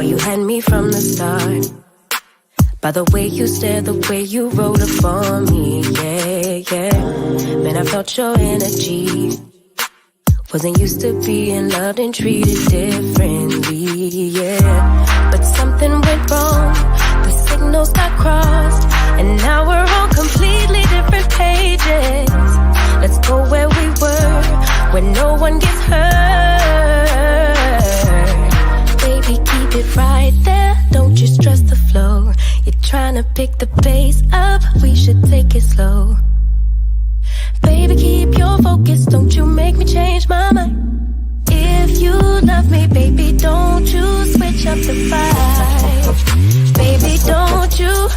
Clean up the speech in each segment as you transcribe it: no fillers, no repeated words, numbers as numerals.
Boy, you had me from the start. By the way you stare, the way you rolled up on me, yeah. Man, I felt your energy. Wasn't used to being loved and treated differently, yeah. But something went wrong, the signals got crossed, and now we're on completely different pages. Let's go where we were, where no one gets hurt. Baby, keep it right there, don't you stress the flow. You're trying to pick the pace up, we should take it slow. Baby, keep your focus, don't you make me change my mind. If you love me, baby, don't you switch up the vibe. Baby, don't you,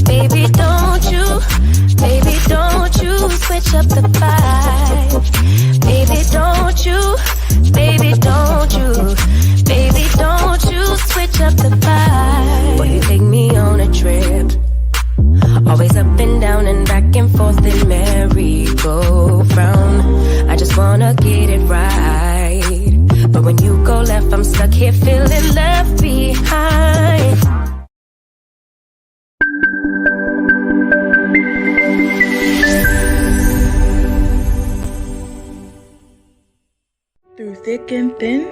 baby, don't you, baby, don't you switch up the vibe. Baby, don't you, baby, don't you, baby, don't you switch up the vibe. Boy, you take me on a trip. Always up and down and back and forth in merry-go-round. I just wanna get it right. But when you go left, I'm stuck here feeling left behind. Through thick and thin,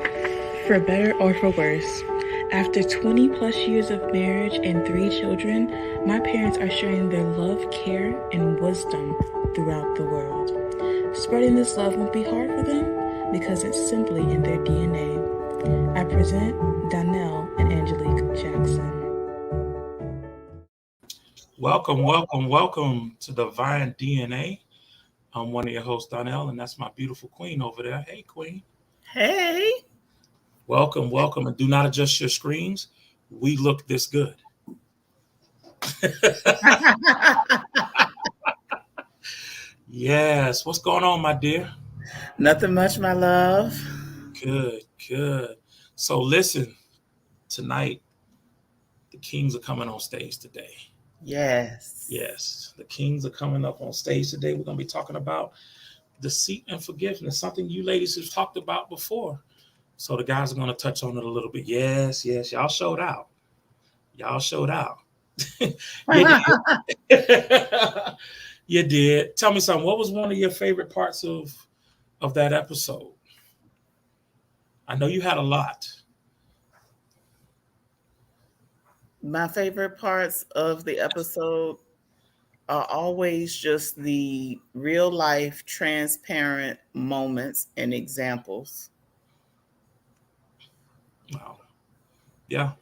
for better or for worse. After 20 plus years of marriage and 3 children, my parents are sharing their love, care, and wisdom throughout the world. Spreading this love won't be hard for them because it's simply in their DNA. I present Donnell Angelic Jackson. Welcome to Divine DNA. I'm one of your hosts, Donnell, and that's my beautiful queen over there. Hey, queen. Hey. Welcome, and do not adjust your screens. We look this good. Yes, what's going on, my dear? Nothing much, my love. Good. So listen, tonight, the Kings are coming on stage today. Yes, the Kings are coming up on stage today. We're going to be talking about deceit and forgiveness, something you ladies have talked about before. So the guys are going to touch on it a little bit. Yes, y'all showed out. You did. Tell me something. What was one of your favorite parts of that episode? I know you had a lot. My favorite parts of the episode are always just the real life, transparent moments and examples. Wow. Yeah.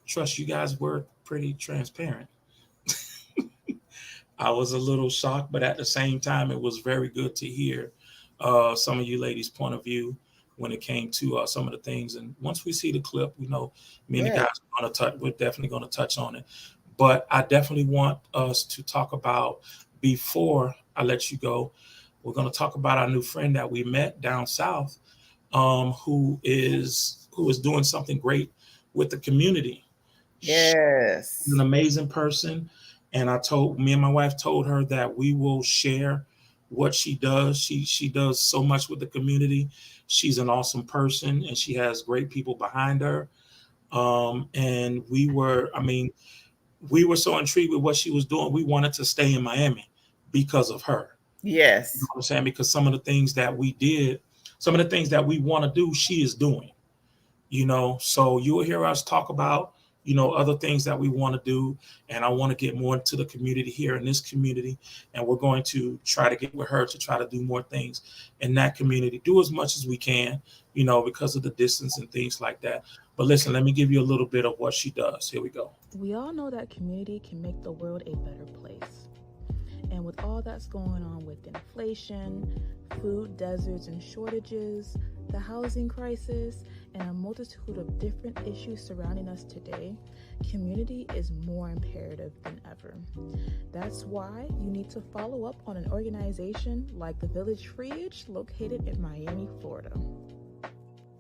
Trust you guys were pretty transparent. I was a little shocked, but at the same time, it was very good to hear some of you ladies' point of view when it came to some of the things. And once we see the clip, we know me and the guys are going to touch. We're definitely going to touch on it. But I definitely want us to talk about, before I let you go, we're going to talk about our new friend that we met down south, who is doing something great with the community. Yes. She's an amazing person. And me and my wife told her that we will share what she does. She does so much with the community. She's an awesome person and she has great people behind her. And we were so intrigued with what she was doing. We wanted to stay in Miami because of her. Yes. You know what I'm saying? Because some of the things that we did, some of the things that we want to do, she is doing, so you'll hear us talk about, other things that we want to do. And I want to get more into the community here in this community. And we're going to try to get with her to try to do more things in that community, do as much as we can, because of the distance and things like that. But listen, let me give you a little bit of what she does. Here we go. We all know that community can make the world a better place. And with all that's going on with inflation, food deserts and shortages, the housing crisis, and a multitude of different issues surrounding us today, community is more imperative than ever. That's why you need to follow up on an organization like the Village Freeage located in Miami, Florida.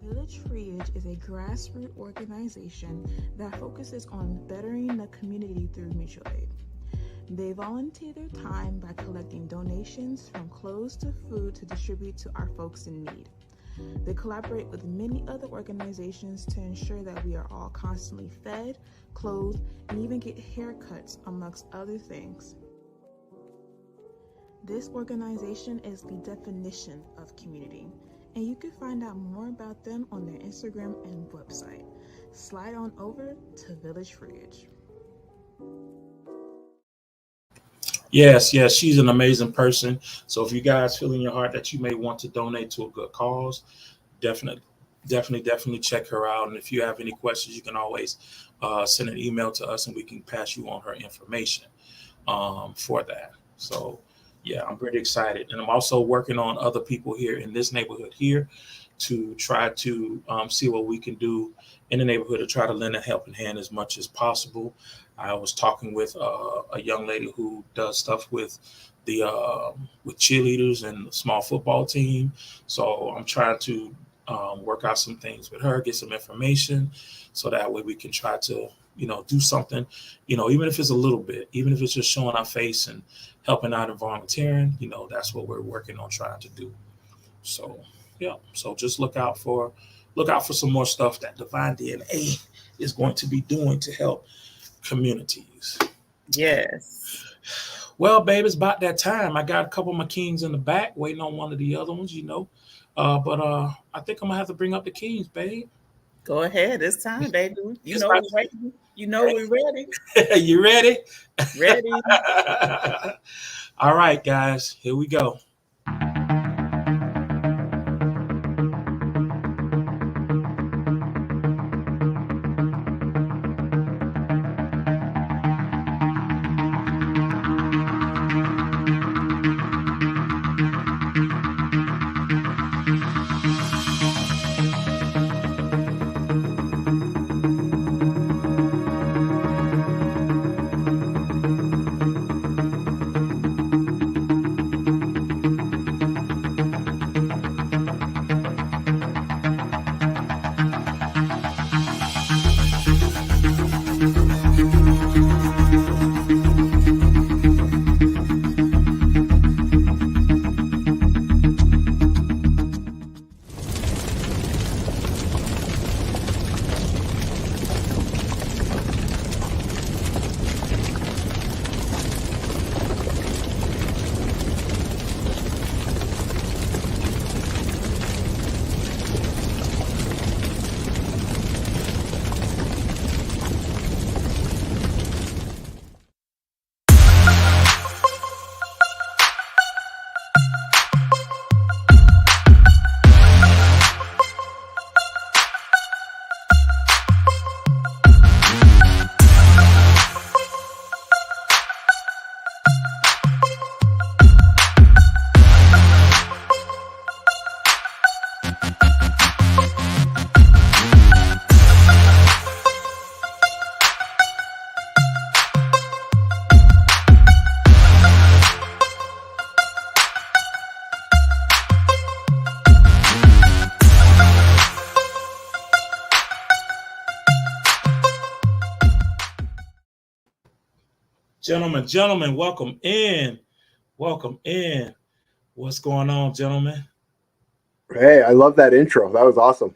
Village Freeage is a grassroots organization that focuses on bettering the community through mutual aid. They volunteer their time by collecting donations from clothes to food to distribute to our folks in need. They collaborate with many other organizations to ensure that we are all constantly fed, clothed, and even get haircuts, amongst other things. This organization is the definition of community, and you can find out more about them on their Instagram and website. Slide on over to Village Fridge. Yes, she's an amazing person. So if you guys feel in your heart that you may want to donate to a good cause, definitely check her out. And if you have any questions, you can always send an email to us and we can pass you on her information for that. So yeah, I'm pretty excited. And I'm also working on other people here in this neighborhood here to try to see what we can do in the neighborhood to try to lend a helping hand as much as possible. I was talking with a young lady who does stuff with the with cheerleaders and the small football team. So I'm trying to work out some things with her, get some information, so that way we can try to, do something, even if it's a little bit, even if it's just showing our face and helping out and volunteering, that's what we're working on trying to do. So yeah, so just look out for some more stuff that Divine DNA is going to be doing to help communities. Yes. Well, babe, it's about that time. I got a couple of my kings in the back waiting on one of the other ones, but I think I'm gonna have to bring up the kings, babe. Go ahead. It's time, baby. We're ready. We're ready. You ready? Ready. All right, guys, here we go. Gentlemen, welcome in. What's going on, gentlemen? Hey, I love that intro. That was awesome.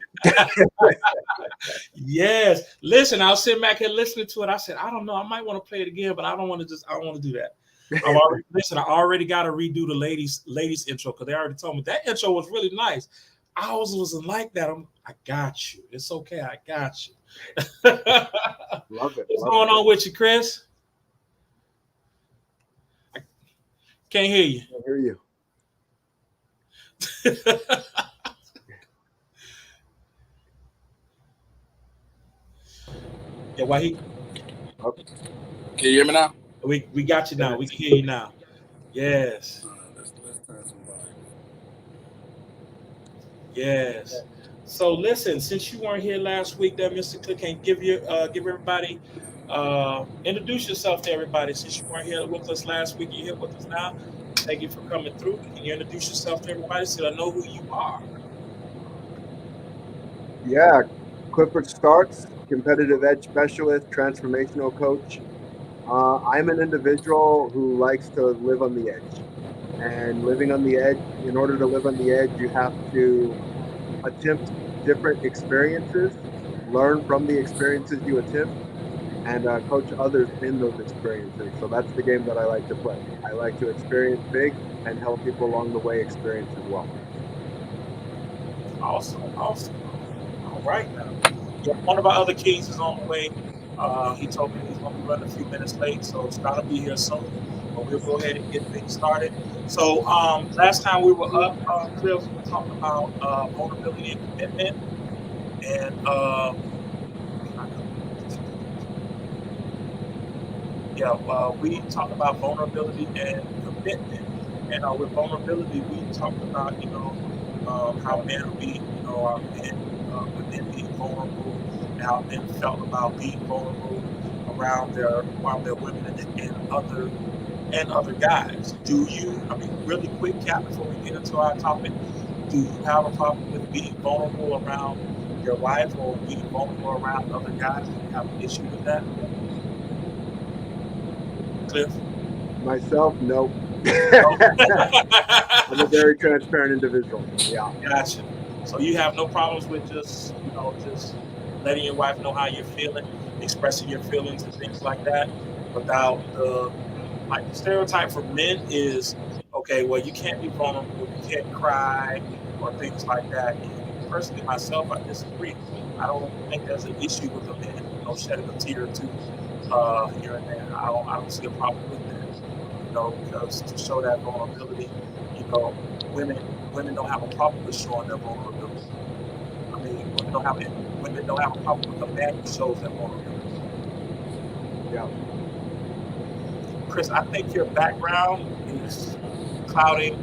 Yes. Listen, I was sitting back here listening to it. I said, I don't know. I might want to play it again, but I don't want to do that. I already got to redo the ladies intro because they already told me that intro was really nice. I wasn't like that. I got you. It's okay. I got you. Love it. What's going on with you, Chris? I can't hear you. I hear you. Yeah, why he? Okay. Can you hear me now? We got you now. We can hear you now. Yes. Let's turn some volume. Yes. So listen, since you weren't here last week, that Mr. Cook can give everybody introduce yourself to everybody. Since you weren't here with us last week, you're here with us now. Thank you for coming through. Can you introduce yourself to everybody so I know who you are? Yeah, Clifford Starks, competitive edge specialist, transformational coach. I'm an individual who likes to live on the edge. And living on the edge, in order to live on the edge, you have to attempt different experiences, learn from the experiences you attempt, and coach others in those experiences. So that's the game that I like to play. I like to experience big and help people along the way experience as well. Awesome, awesome. All right now. Yeah, one of our other kings is on the way. He told me he's going to be running a few minutes late, so Scott will be here soon. But we'll go ahead and get things started. So last time we were up, Cliff, we talked about vulnerability and commitment, and yeah, we talked about vulnerability and commitment. And with vulnerability, we talked about how men are being, our men, with men being vulnerable, and how men felt about being vulnerable around their women and other guys. Do you? I mean, really quick, Cap, before we get into our topic, do you have a problem with being vulnerable around your wife or being vulnerable around other guys? Do you have an issue with that, Cliff? Myself, nope. No? I'm a very transparent individual. Yeah. Gotcha. So you have no problems with just just letting your wife know how you're feeling, expressing your feelings and things like that, without the stereotype for men is okay. Well, you can't be vulnerable, you can't cry or things like that. And personally, myself, I disagree. I don't think there's an issue with a man, shedding a tear or two here and there. I don't see a problem with that. Because to show that vulnerability, you know, women women don't have a problem with showing their vulnerability. I mean, women don't have a problem with a man who shows their vulnerability. Yeah. Chris, I think your background is clouding,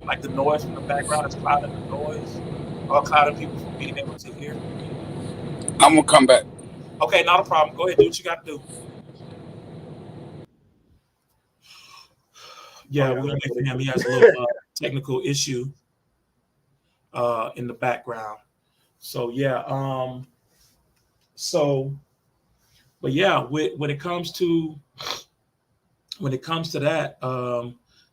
like the noise from the background is clouding the noise, or clouding people from being able to hear. I'm gonna come back. Okay, not a problem. Go ahead, do what you got to do. Oh Yeah, yeah. we're gonna wait for him. He has a little technical issue in the background. So yeah, so but yeah, when it comes to that,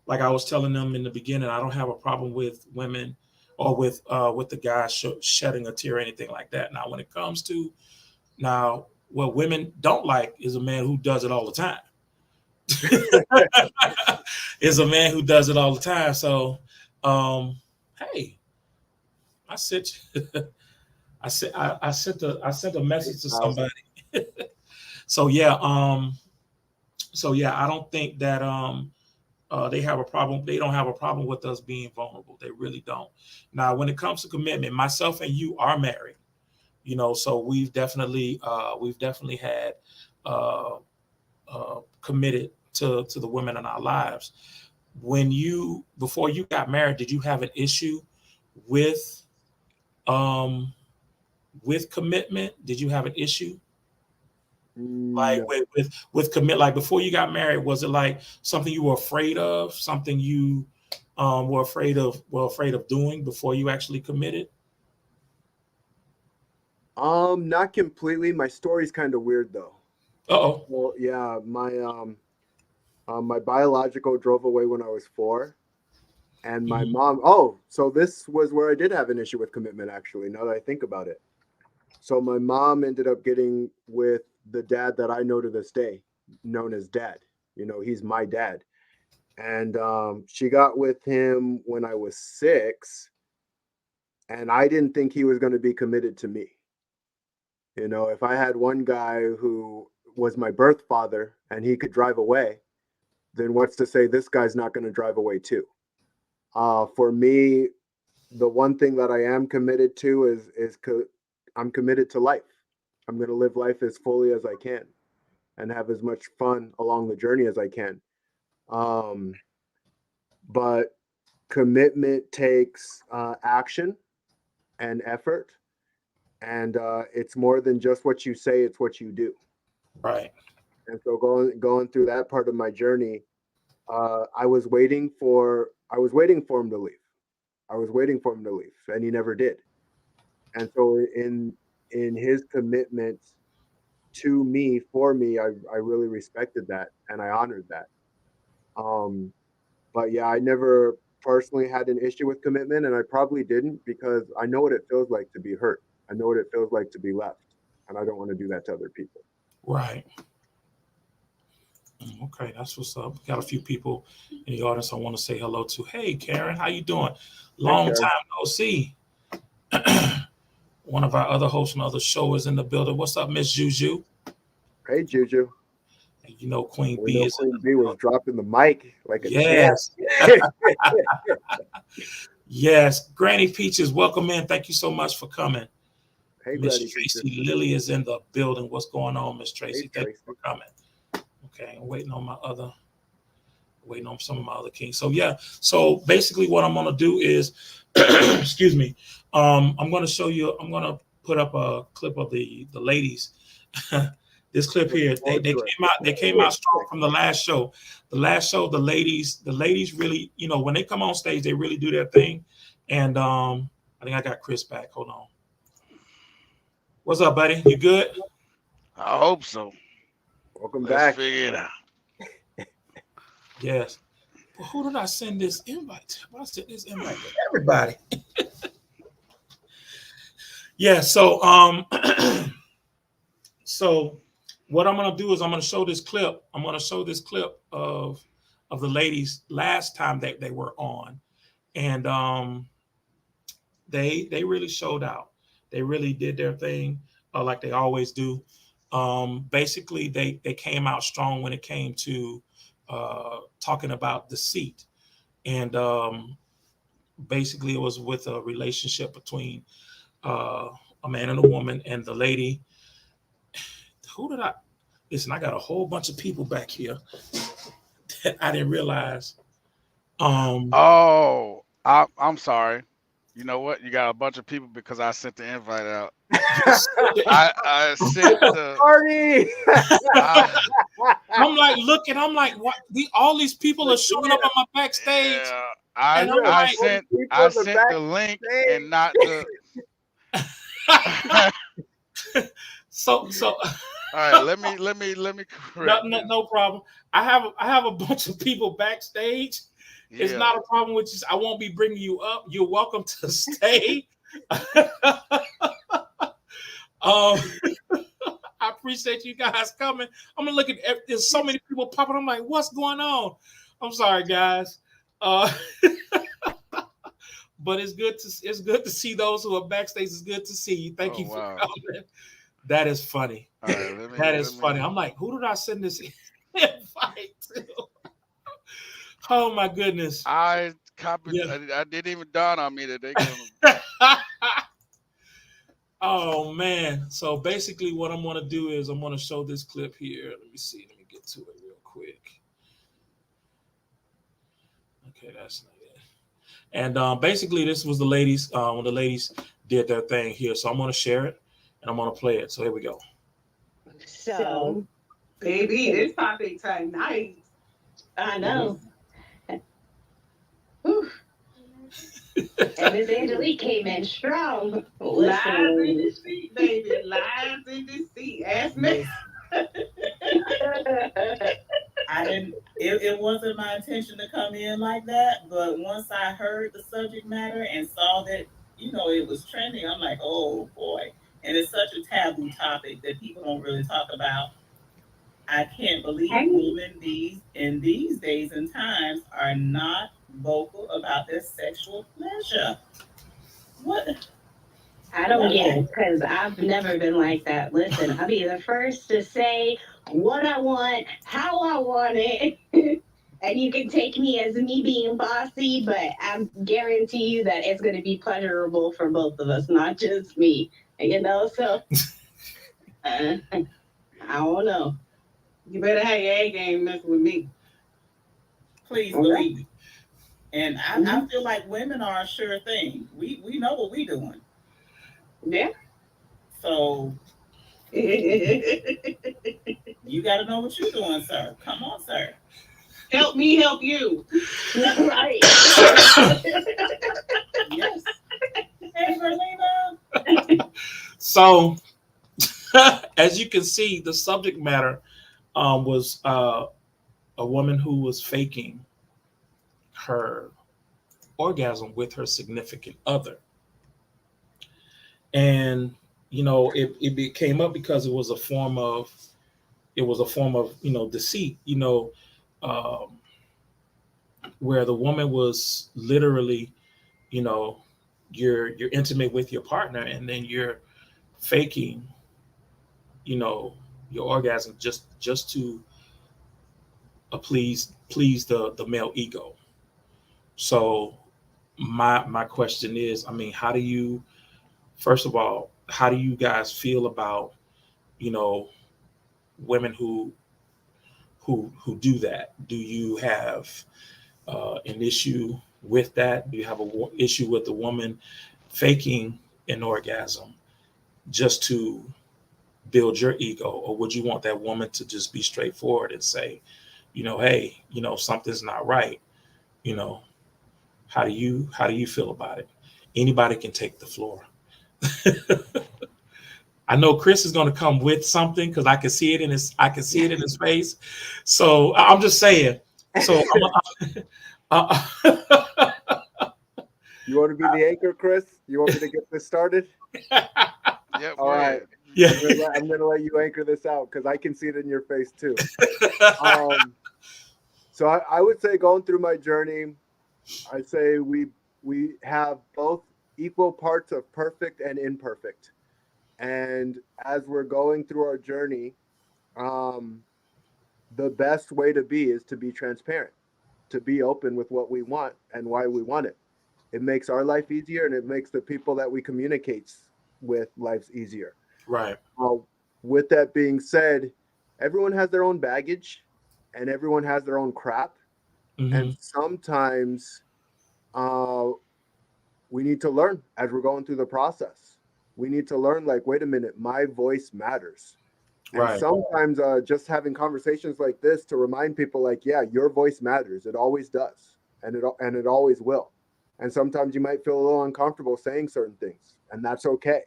like I was telling them in the beginning, I don't have a problem with women or with the guy shedding a tear or anything like that. Now, when it comes to what women don't like is a man who does it all the time. Is a man who does it all the time. So, hey, I sent I sent a message to somebody. So yeah, I don't think that they have a problem. They don't have a problem with us being vulnerable. They really don't. Now, when it comes to commitment, myself and you are married. So we've definitely had committed to the women in our lives. Before you got married, did you have an issue with um with commitment? Did you have an issue like No. with commit, like before you got married? Was it like something you were afraid of, something you were afraid of doing before you actually committed? Not completely. My story's kind of weird though. Uh-oh. Well, yeah, my biological drove away when I was 4, and my Mhm. mom. Oh, so this was where I did have an issue with commitment. Actually, now that I think about it, so my mom ended up getting with the dad that I know to this day, known as Dad. He's my dad, and she got with him when I was 6, and I didn't think he was going to be committed to me. If I had one guy who was my birth father and he could drive away, then what's to say this guy's not going to drive away too? For me, the one thing that I am committed to I'm committed to life. I'm going to live life as fully as I can and have as much fun along the journey as I can. Um, but commitment takes action and effort, and it's more than just what you say; it's what you do. Right. And so going through that part of my journey, I was waiting for him to leave. I was waiting for him to leave, and he never did. And so in his commitment to me, for me, I really respected that and I honored that. Um, but yeah, I never. personally had an issue with commitment, and I probably didn't because I know what it feels like to be hurt. I know what it feels like to be left, and I don't want to do that to other people. Right. Okay, that's what's up. Got a few people in the audience I want to say hello to. Hey, Karen, how you doing? Long Karen. time no see. One of our other hosts on the other show is in the building. What's up, Miss Juju? Hey, Juju. And you know Queen We B know is in Queen the B was building. dropping the mic like a Yes. champ. Yes. Granny Peaches, welcome in. Thank you so much for coming. Hey, Miss Granny Tracy Peaches. Lilly is in the building. What's going on, Miss Tracy? Hey, Thank you Tracy. for coming. Okay, I'm waiting on some of my other kings. So yeah, so basically what I'm gonna do is excuse me, I'm gonna show you, I'm gonna put up a clip of the ladies. This clip here, they came out strong from the last show. The last show, the ladies really, you know, when they come on stage, they really do their thing. And I think I got Chris back. Hold on. What's up, buddy? You good? I hope so. Welcome Let's back. figure it out. Yes. But who did I send this invite to? I sent this invite to everybody. Yeah, so so what I'm gonna do is I'm gonna show this clip. I'm gonna show this clip of the ladies last time that they were on. And they really showed out. They really did their thing like they always do. Basically, they came out strong when it came to talking about deceit. And basically, it was with a relationship between a man and a woman, and the lady. Who did I listen? I got a whole bunch of people back here that I didn't realize. Oh, I'm sorry. You know what? You got a bunch of people because I sent the invite out. I sent the Party! I'm like looking. I'm like, what? All these people are showing up on my backstage, yeah, and I'm I like, sent the link and not the. so. All right, let me correct. No problem. I have a bunch of people backstage. Yeah. It's not a problem with you. I won't be bringing you up. You're welcome to stay. I appreciate you guys coming. I'm gonna look at. There's so many people popping. I'm like, what's going on? I'm sorry, guys. But it's good to see those who are backstage. It's good to see you. Thank you for coming. That is funny. All right, that is funny. I'm like, who did I send this invite to? Oh my goodness! I copied. Yeah. I didn't even dawn on me that they gonna. Oh man! So basically, what I'm gonna do is I'm gonna show this clip here. Let me see. Let me get to it real quick. Okay, that's not it. And basically, this was the ladies when the ladies did their thing here. So I'm gonna share it and I'm gonna play it. So here we go. So, baby, this topic tonight. I know. And Miss Angelique came in strong. Lies in deceit, baby. Lies in deceit. Ask me. I didn't. It wasn't my intention to come in like that, but once I heard the subject matter and saw that it was trending, I'm like, oh boy! And it's such a taboo topic that people don't really talk about. I can't believe women in these days and times are not vocal about their sexual pleasure. What? I don't get it because I've never been like that. Listen, I'll be the first to say what I want, how I want it. And you can take me as me being bossy, but I guarantee you that it's going to be pleasurable for both of us, not just me. So I don't know. You better have your A game messing with me. Please believe me. And I feel like women are a sure thing. We know what we're doing. Yeah. So you got to know what you're doing, sir. Come on, sir. Help me help you. Right. Yes. Hey, Berlina. So, as you can see, the subject matter was a woman who was faking her orgasm with her significant other. And it came up because it was a form of deceit, um, where the woman was literally, you know you're intimate with your partner, and then you're faking, you know your orgasm, just to please the male ego. So my question is, I mean, how do you, first of all, how do you guys feel about, you know women who do that? Do you have an issue with that? Do you have an issue with the woman faking an orgasm just to build your ego, or would you want that woman to just be straightforward and say, hey, something's not right? You know, how do you feel about it? Anybody can take the floor. I know Chris is going to come with something because I can see it in his face. So I'm just saying. So uh, You want to be the anchor, Chris? You want me to get this started? Yep, All go right. ahead. yeah. I'm gonna let you anchor this out because I can see it in your face too. So I would say, going through my journey, I say we have both equal parts of perfect and imperfect. And as we're going through our journey, um, the best way to be is to be transparent, to be open with what we want and why we want it. It makes our life easier, and it makes the people that we communicate with lives easier. Right. Uh, with that being said, everyone has their own baggage, and everyone has their own crap. And Hmm. sometimes uh, we need to learn as we're going through the process. We need to learn, like, wait a minute, my voice matters. And Right. sometimes just having conversations like this to remind people, like, yeah, your voice matters. It always does, and it always will. And sometimes you might feel a little uncomfortable saying certain things, and that's okay.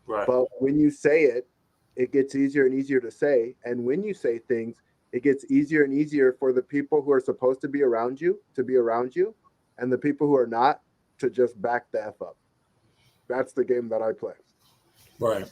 Right. But when you say it, it gets easier and easier to say. And when you say things, it gets easier and easier for the people who are supposed to be around you, and the people who are not to just back the F up. That's the game that I play. Right.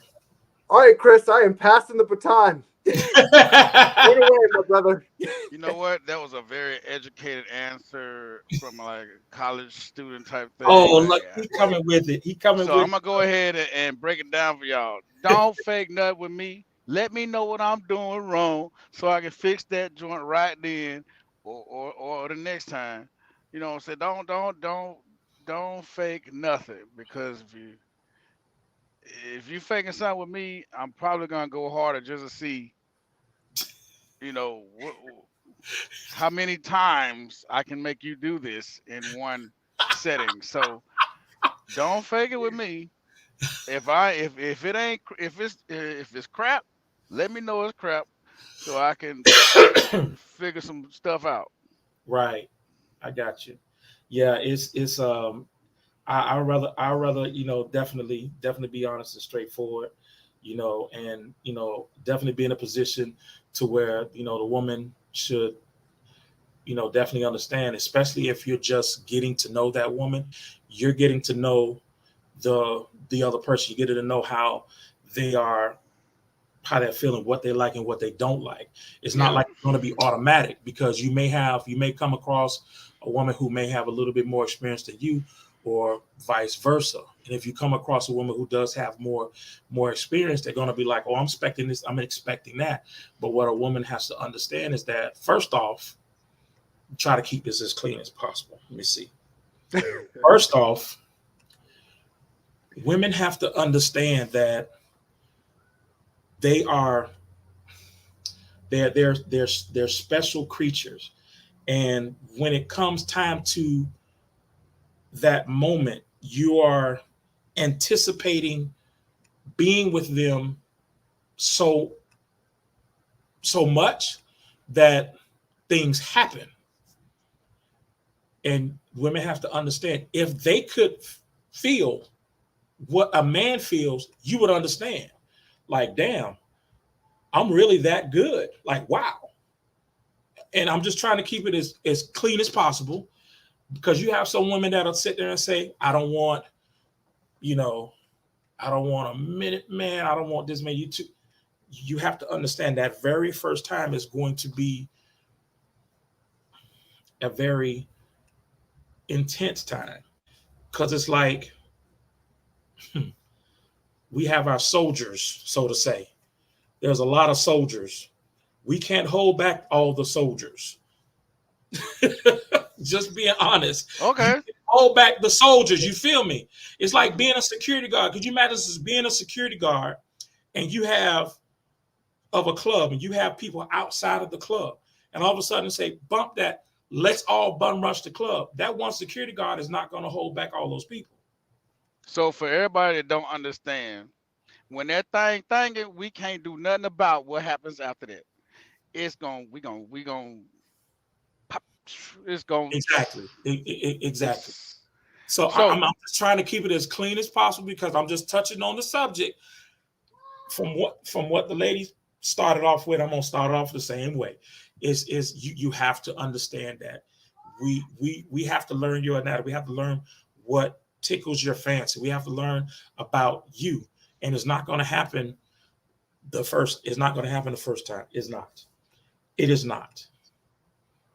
All right, Chris, I am passing the baton. Get away, my brother. You know what? That was a very educated answer from like a college student type thing. Oh, Like, look, he coming with it. He coming so with I'm gonna go ahead and break it down for y'all. Don't fake nut with me. Let me know what I'm doing wrong so I can fix that joint right then, or the next time. You know what I'm saying? Don't fake nothing, because if you faking something with me, I'm probably gonna go harder just to see, what, how many times I can make you do this in one setting. So don't fake it with me. If it ain't, if it's crap, let me know it's crap so I can figure some stuff out. right. I got you. Yeah, it's I rather definitely be honest and straightforward, and definitely be in a position to where the woman should definitely understand, especially if you're just getting to know that woman. You're getting to know the other person. You get to know how they are, how they're feeling, what they like and what they don't like. It's not Yeah. like it's going to be automatic, because you may come across a woman who may have a little bit more experience than you, or vice versa. And if you come across a woman who does have more experience, they're going to be like, oh, I'm expecting this, I'm expecting that. But what a woman has to understand is that, first off, try to keep this as clean as possible. Let me see. First off, women have to understand that they are they're special creatures. And when it comes time to that moment, you are anticipating being with them so so much that things happen. And women have to understand, if they could feel what a man feels, you would understand. Like, damn, I'm really that good. Like, wow. And I'm just trying to keep it as clean as possible. Because you have some women that'll sit there and say, I don't want, you know, I don't want a minute man. I don't want this man. You have to understand that very first time is going to be a very intense time. Because it's like we have our soldiers, so to say. There's a lot of soldiers. We can't hold back all the soldiers. Just being honest. Okay. You hold back the soldiers. You feel me? It's like being a security guard. Could you imagine this as being a security guard and you have of a club and you have people outside of the club and all of a sudden say, bump that, let's all bum rush the club. That one security guard is not going to hold back all those people. So for everybody that don't understand, when that thing thinking, we can't do nothing about what happens after that. It's gonna pop. It's gonna Exactly. Exactly. So So I'm just trying to keep it as clean as possible because I'm just touching on the subject from what the lady started off with. I'm gonna start off the same way. Is you have to understand that we have to learn your anatomy. We have to learn what tickles your fancy. We have to learn about you, and it's not going to happen It's not going to happen the first time. It's not. It is not.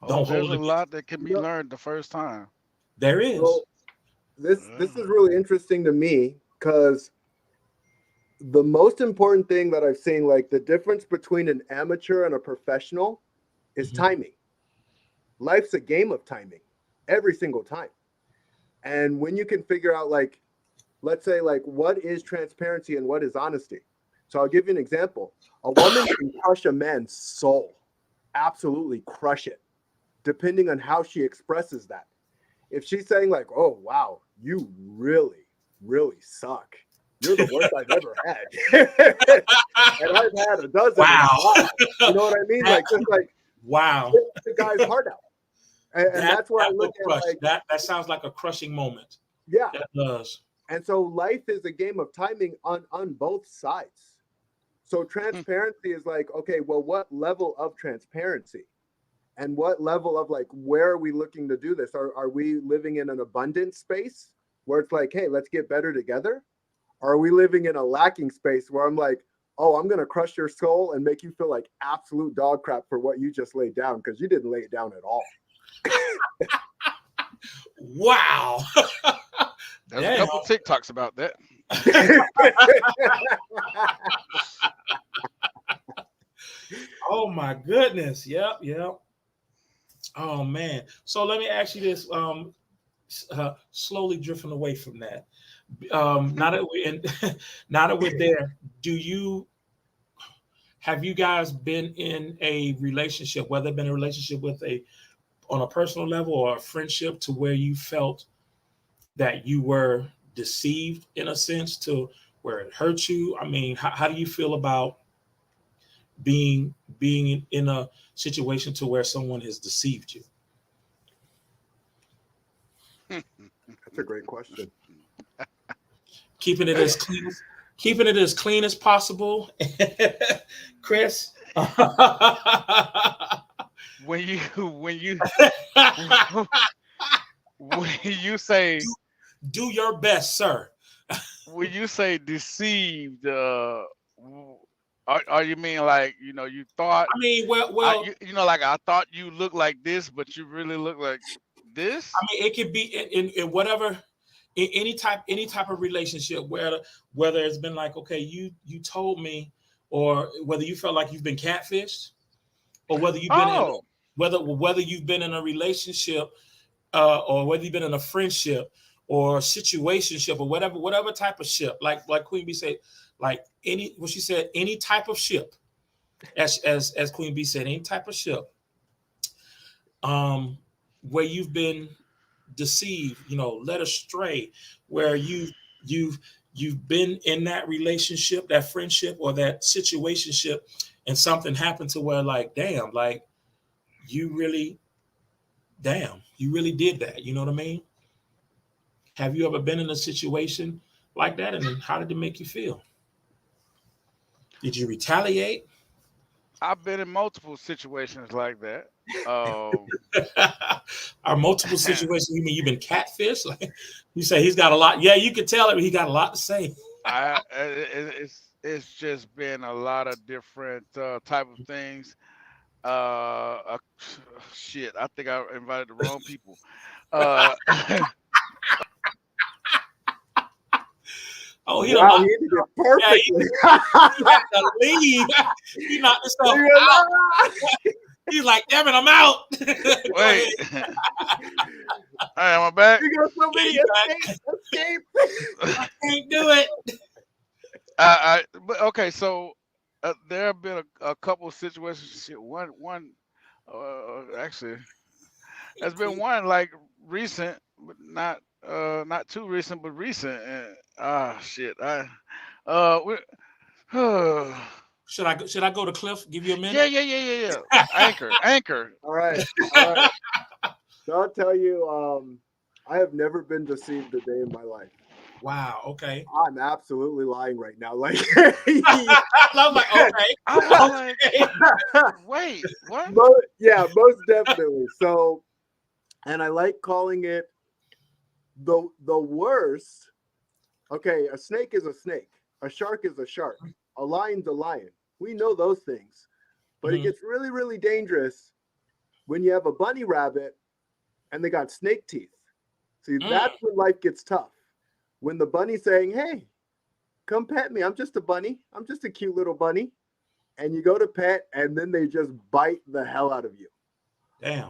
Don't there's hold a it. lot that can be learned the first time. There is. So this is really interesting to me because the most important thing that I've seen, like the difference between an amateur and a professional, is timing. Life's a game of timing every single time. And when you can figure out, like, let's say, like, what is transparency and what is honesty. So I'll give you an example. A woman can crush a man's soul, absolutely crush it, depending on how she expresses that. If she's saying like, oh, wow, you really, really suck. You're the worst I've ever had. And I've had a dozen. Wow. You know what I mean? Like, just like, wow. the guy's heart out. And that's where I look at like, that sounds like a crushing moment. Yeah. That does. And so life is a game of timing on both sides. So transparency is like, okay, well, what level of transparency? And what level of like, where are we looking to do this? Are we living in an abundant space where it's like, hey, let's get better together? Or are we living in a lacking space where I'm like, oh, I'm going to crush your soul and make you feel like absolute dog crap for what you just laid down because you didn't lay it down at all. Wow. There's a couple TikToks about that. Oh my goodness. Yep. Oh man. So let me ask you this. Slowly drifting away from that. Now that we're there, have you guys been in a relationship, whether it's been a relationship on a personal level or a friendship, to where you felt that you were deceived in a sense, to where it hurt you? I mean, how do you feel about being in a situation to where someone has deceived you? That's a great question. Keeping it as clean as possible. Chris. When you say do your best, sir. When you say deceived, are you mean like, you thought? I mean, well, like I thought you looked like this, but you really look like this. I mean, it could be in whatever, in any type of relationship, whether it's been like, okay, you told me, or whether you felt like you've been catfished, or whether you've been whether you've been in a relationship, or whether you've been in a friendship or situationship, or whatever type of ship, like Queen Bee said, like she said, any type of ship, as Queen Bee said, any type of ship, where you've been deceived, led astray, where you've been in that relationship, that friendship, or that situationship, and something happened to where, like, damn, like you really did that. You know what I mean? Have you ever been in a situation like that, and how did it make you feel? Did you retaliate? I've been in multiple situations like that. Are multiple situations? You mean you've been catfish? Like you say, he's got a lot. Yeah, you could tell it. He got a lot to say. It's just been a lot of different type of things. Shit, I think I invited the wrong people. Uh, Oh, he don't Wow, knock. he did it Yeah, perfectly. he had to leave. He knocked himself out. He's like, damn it, I'm out. Go ahead. wait, hey, am I back? You got so many Yeah, you escape. can't do it. But okay, so there have been a couple of situations. Shit, actually, there's been one like recent, but not too recent, but recent. And shit, we, Should I go to Cliff? Give you a yeah, minute? yeah, yeah, yeah, yeah. Anchor. All right. So I'll tell you, I have never been deceived a day in my life. Wow. Okay. I'm absolutely lying right now. Like, I was like, okay. I was like, wait, what? most definitely. So, and I like calling it the worst. Okay, a snake is a snake. A shark is a shark. A lion's a lion. We know those things. But it gets really, really dangerous when you have a bunny rabbit and they got snake teeth. See, that's when life gets tough. When the bunny's saying, hey, come pet me. I'm just a bunny. I'm just a cute little bunny. And you go to pet and then they just bite the hell out of you. Damn.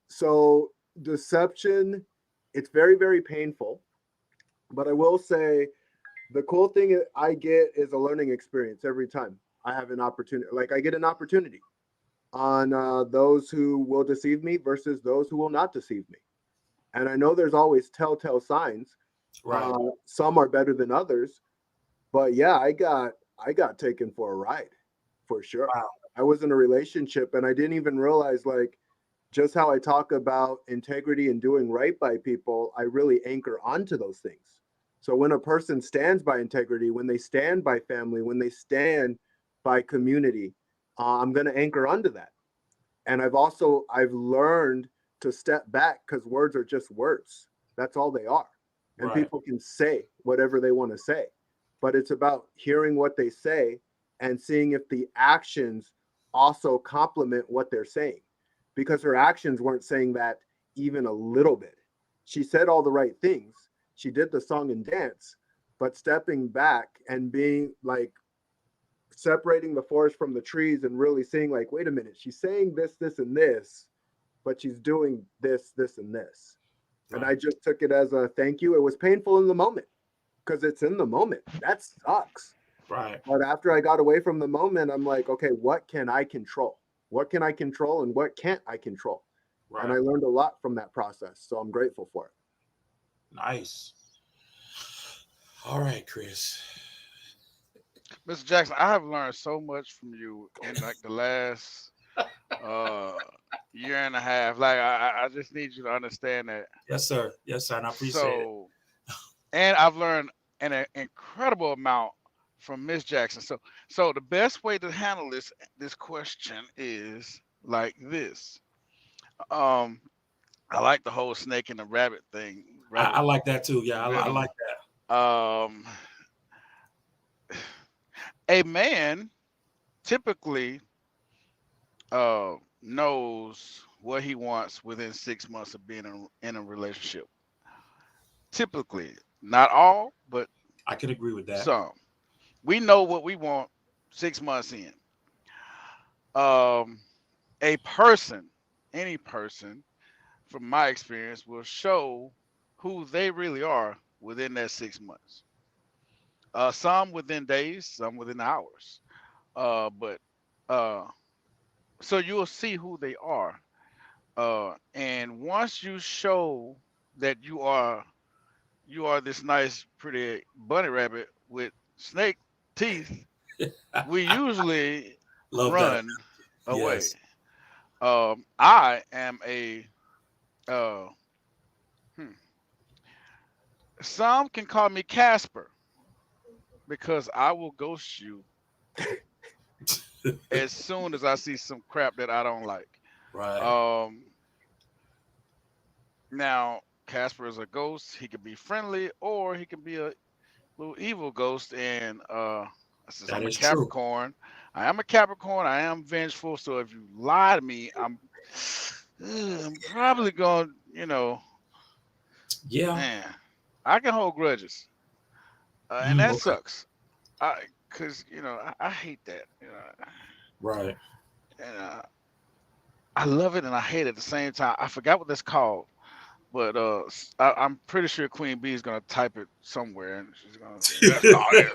So deception, it's very, very painful. But I will say the cool thing I get is a learning experience every time I have an opportunity. Like I get an opportunity on those who will deceive me versus those who will not deceive me. And I know there's always telltale signs. Right. Some are better than others, but yeah, I got taken for a ride for sure. Wow. I was in a relationship and I didn't even realize like just how I talk about integrity and doing right by people, I really anchor onto those things. So when a person stands by integrity, when they stand by family, when they stand by community, I'm going to anchor onto that. And I've learned to step back because words are just words. That's all they are. And Right. people can say whatever they want to say. But it's about hearing what they say and seeing if the actions also complement what they're saying. Because her actions weren't saying that even a little bit. She said all the right things. She did the song and dance, but stepping back and being like separating the forest from the trees and really seeing like, wait a minute, she's saying this, this, and this, but she's doing this, this, and this. And I just took it as a thank you. It was painful in the moment because it's in the moment. That sucks. Right. But after I got away from the moment, I'm like, okay, what can I control? What can I control and what can't I control? Right. And I learned a lot from that process. So I'm grateful for it. Nice. All right, Chris. Mr. Jackson, I have learned so much from you in like the last year and a half. Like I just need you to understand that. Yes, sir. Yes, sir. And I appreciate it. And I've learned an incredible amount from Miss Jackson. So the best way to handle this question is like this. I like the whole snake and the rabbit thing. I like that too. Yeah, I like that. A man typically knows what he wants within 6 months of being in a relationship. Typically, not all, but I can agree with that. some. We know what we want 6 months in. A person, any person, from my experience, will show who they really are within that 6 months. Some within days, some within hours. But so you'll see who they are. And once you show that you are this nice, pretty bunny rabbit with snake teeth, we usually Love run that. away. Yes. I am a some can call me Casper because I will ghost you as soon as I see some crap that I don't like. Right. Um, Now Casper is a ghost. He can be friendly, or he can be a little evil ghost. And since That I'm a is true. Capricorn, I am a Capricorn. I am vengeful. So if you lie to me, I'm probably going. Yeah. Man, I can hold grudges, and that Okay. sucks. Cause I hate that. Right. And I love it and I hate it at the same time. I forgot what that's called, but I'm pretty sure Queen Bee is gonna type it somewhere, and she's gonna say that's called it.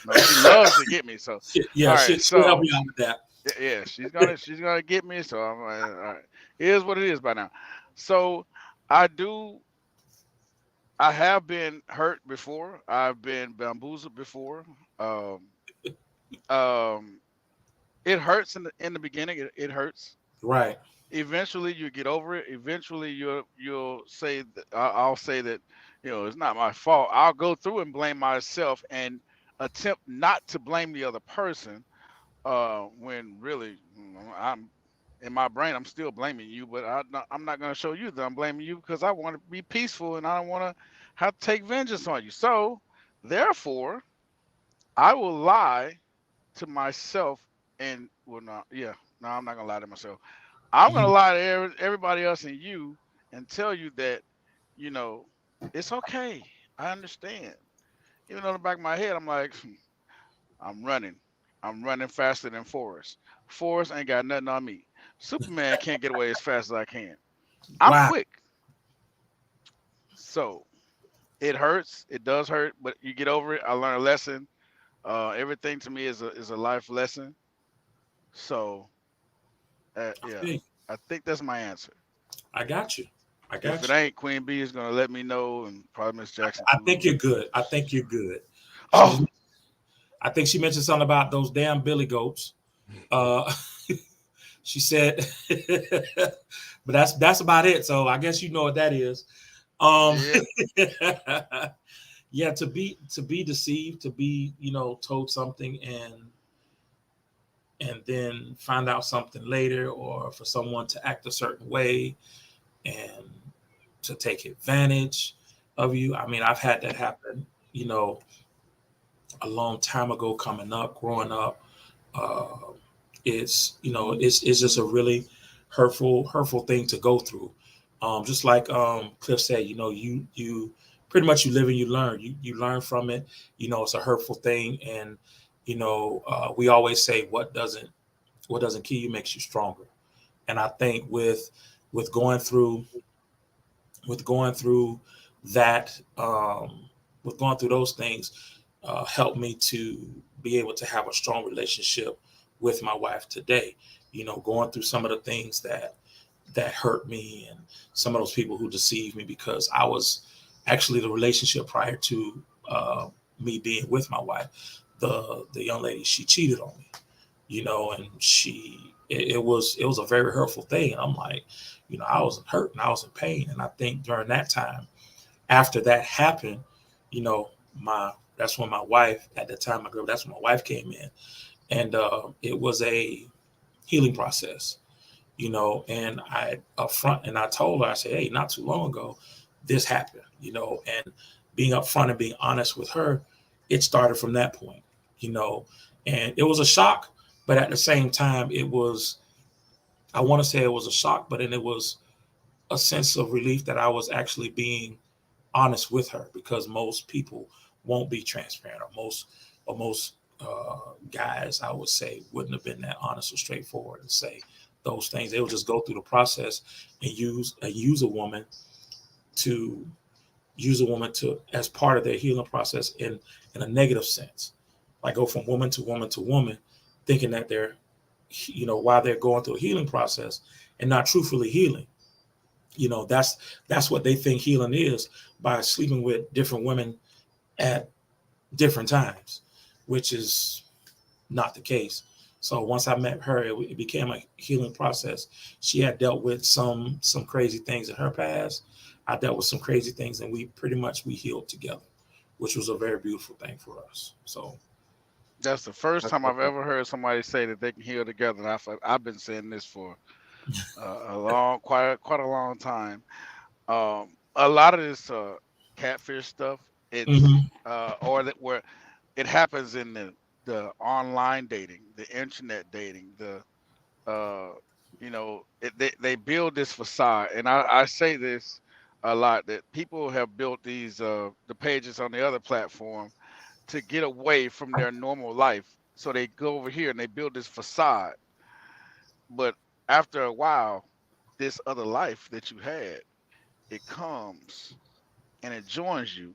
No, she loves to get me. So, Yeah, all right. she'll help So you out with that. yeah, she's gonna get me. So I'm like, all right. It is what it is by now. So I do. I have been hurt before. I've been bamboozled before. Um, um, it hurts in the beginning. It hurts. Right. Eventually, you get over it. Eventually, you'll say that I'll say that it's not my fault. I'll go through and blame myself and attempt not to blame the other person. When really I'm in my brain, I'm still blaming you, but I'm not going to show you that I'm blaming you because I want to be peaceful and I don't want to have to take vengeance on you. So, therefore, I will lie to myself and well, no, yeah, no, I'm not gonna lie to myself. I'm gonna Mhm. lie to everybody else and you and tell you that you know it's okay. I understand. Even though in the back of my head, I'm like, I'm running. I'm running faster than Forrest. Forrest ain't got nothing on me. Superman can't get away as fast as I can. I'm Wow. quick. So it hurts. It does hurt, but you get over it. I learned a lesson. Everything to me is a life lesson. So I yeah, think I think that's my answer. I got you. I If it got you. ain't, Queen Bee is gonna let me know, and probably Miss Jackson I too. think you're good. I think you're good. She was. Oh, I think she mentioned something about those damn billy goats. Uh, she said, but that's about it. So I guess you know what that is. Um, yeah. yeah, to be deceived, to be told something and then find out something later, or for someone to act a certain way and to take advantage of you. I mean, I've had that happen. You know, a long time ago, coming up, growing up. Uh, it's just a really hurtful thing to go through. Just like Cliff said, you pretty much you live and you learn. You learn from it. It's a hurtful thing, and we always say what doesn't kill you makes you stronger. And I think with going through going through that with going through those things helped me to be able to have a strong relationship with my wife today. Going through some of the things that hurt me and some of those people who deceived me, because I was actually the relationship prior to me being with my wife. The young lady, she cheated on me, and it was a very hurtful thing. And I'm like, I was hurt and I was in pain. And I think during that time, after that happened, you know, my that's when my wife at the time, my girl, that's when my wife came in, and it was a healing process, and I upfront and I told her, I said, hey, not too long ago, this happened, and being upfront and being honest with her, it started from that point, you know, and it was a shock, but at the same time, I want to say it was a shock, but then it was a sense of relief that I was actually being honest with her, because most people won't be transparent, or most guys, I would say, wouldn't have been that honest or straightforward and say those things. They would just go through the process and use a woman to as part of their healing process in a negative sense, like go from woman to woman to woman, thinking that they're while they're going through a healing process and not truthfully healing. That's what they think healing is, by sleeping with different women at different times, which is not the case. So once I met her, it became a healing process. She had dealt with some crazy things in her past. I dealt with some crazy things, and we healed together, which was a very beautiful thing for us. So That's the first That's time I've fucked up. ever heard somebody say that they can heal together. And I've been saying this for a long, quite a long time. A lot of this catfish stuff, it's Hmm. or that where it happens in the online dating, the internet dating, the uh, they build this facade, and I say this a lot that people have built these the pages on the other platform to get away from their normal life, so they go over here and they build this facade, but after a while, this other life that you had, it comes and it joins you,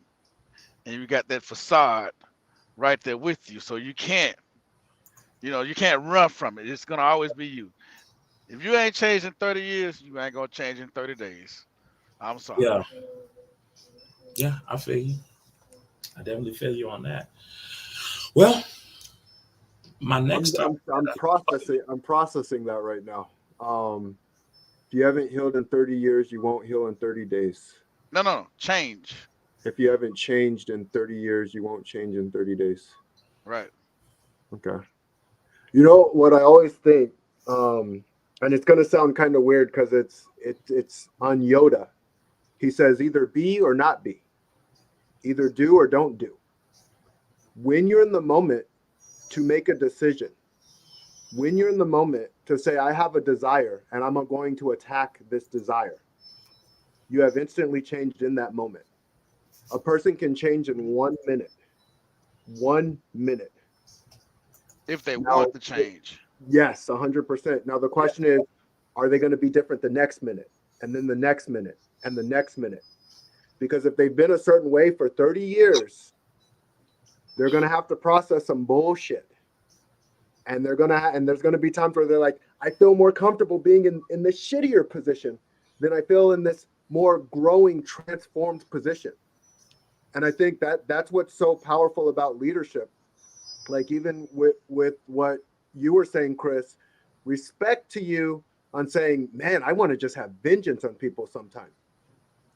and you got that facade right there with you, so you can't run from it. It's gonna always be you. If you ain't changed in 30 years, you ain't gonna change in 30 days. I'm sorry. Yeah, yeah, I feel you. I definitely feel you on that. Well, my next topic. I'm processing that right now. If you haven't healed in 30 years, you won't heal in 30 days. No, change. If you haven't changed in 30 years, you won't change in 30 days. Right. Okay. You know what I always think, and it's gonna sound kind of weird because it's on Yoda. He says either be or not be, either do or don't do. When you're in the moment to make a decision, when you're in the moment to say I have a desire and I'm going to attack this desire, you have instantly changed in that moment. A person can change in 1 minute. 1 minute. If they Now, want the change. yes, 100%. Now the question is, are they going to be different the next minute, and then the next minute, and the next minute? Because if they've been a certain way for 30 years, they're going to have to process some bullshit, and there's going to be times where they're like, I feel more comfortable being in this shittier position than I feel in this more growing, transformed position. And I think that's what's so powerful about leadership. Like even with what you were saying, Chris, respect to you on saying, man, I want to just have vengeance on people sometime.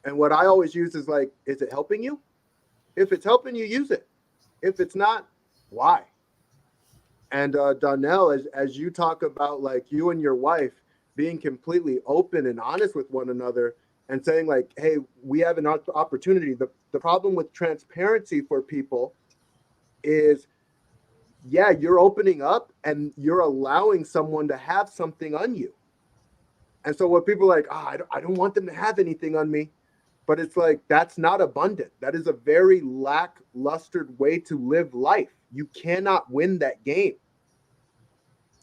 And what I always use is like, is it helping you? If it's helping you, use it. If it's not, why? And Donnell, as you talk about like you and your wife being completely open and honest with one another and saying like, hey, we have an opportunity. The problem with transparency for people is, yeah, you're opening up and you're allowing someone to have something on you. And so what people are like, I don't want them to have anything on me. But it's like, that's not abundant. That is a very lackluster way to live life. You cannot win that game.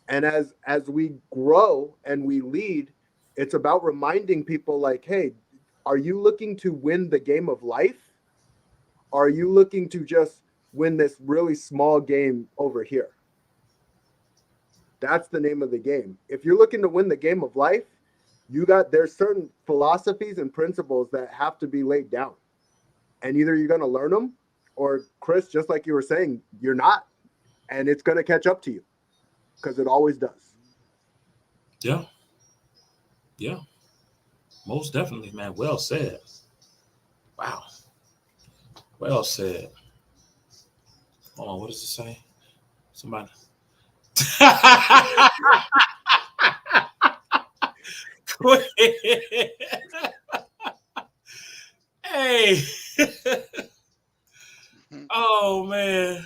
And as we grow and we lead, it's about reminding people like, hey, are you looking to win the game of life? Or are you looking to just win this really small game over here? That's the name of the game. If you're looking to win the game of life, there's certain philosophies and principles that have to be laid down. And either you're going to learn them, or Chris, just like you were saying, you're not. And it's going to catch up to you, because it always does. Yeah. Yeah. Most definitely, man. Well said. Wow. Well said. Hold on, what does it say? Somebody. Hey. Oh man.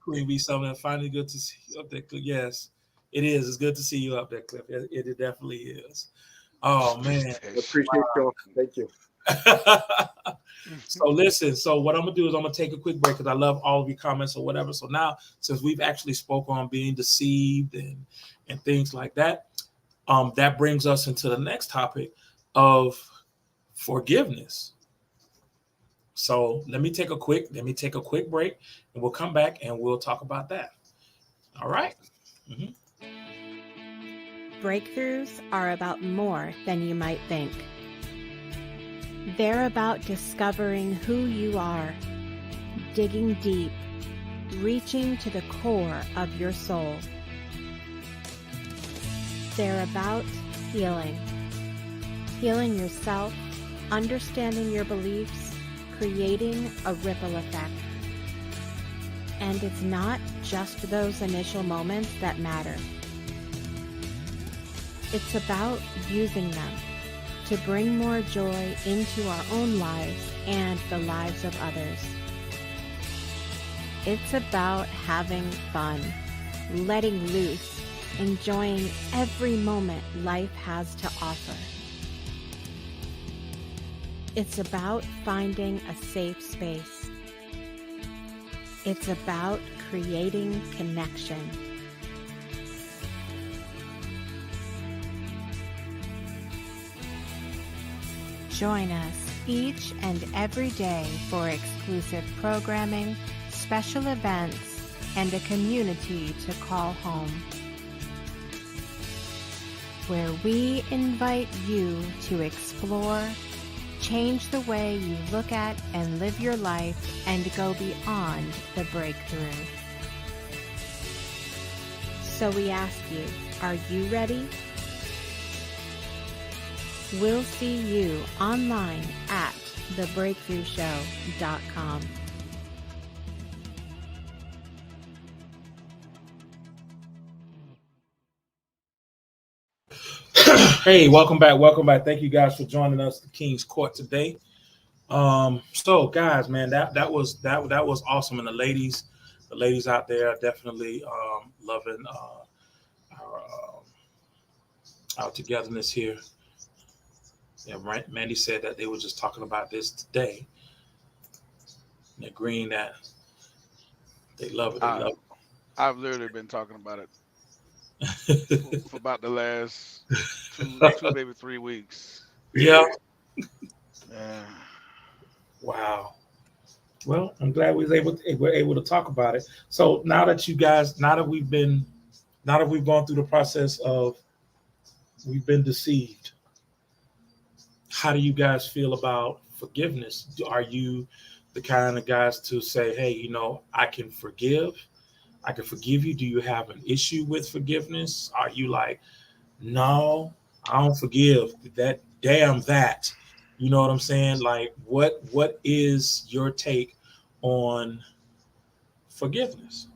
Queen B, something finally good to see you up there. Yes, it is. It's good to see you up there, Cliff. It definitely is. Oh man. Appreciate you. Thank you. So listen, so what I'm gonna do is I'm gonna take a quick break because I love all of your comments or whatever. So now, since we've actually spoke on being deceived and things like that, that brings us into the next topic of forgiveness. So let me take a quick break, and we'll come back and we'll talk about that. All right. Mm-hmm. Breakthroughs are about more than you might think. They're about discovering who you are, digging deep, reaching to the core of your soul. They're about healing yourself, understanding your beliefs, creating a ripple effect. And it's not just those initial moments that matter. It's about using them to bring more joy into our own lives and the lives of others. It's about having fun, letting loose, enjoying every moment life has to offer. It's about finding a safe space. It's about creating connection. Join us each and every day for exclusive programming, special events, and a community to call home, where we invite you to explore, change the way you look at and live your life, and go beyond the breakthrough. So we ask you, are you ready? We'll see you online at thebreakthroughshow.com. Hey, welcome back. Welcome back. Thank you guys for joining us at the King's Court today. So guys, man, that was awesome. And the ladies out there are definitely loving our togetherness here. Yeah, right. Mandy said that they were just talking about this today, and agreeing that they love it. They love it. I've literally been talking about it for about the last two, maybe 3 weeks. Yeah. Yeah. Wow. Well, I'm glad we're able to talk about it. So now that we've gone through the process of we've been deceived, how do you guys feel about forgiveness? Are you the kind of guys to say, hey, I can forgive you? Do you have an issue with forgiveness? Are you like, no, I don't forgive that, damn that? You know what I'm saying? Like, what is your take on forgiveness?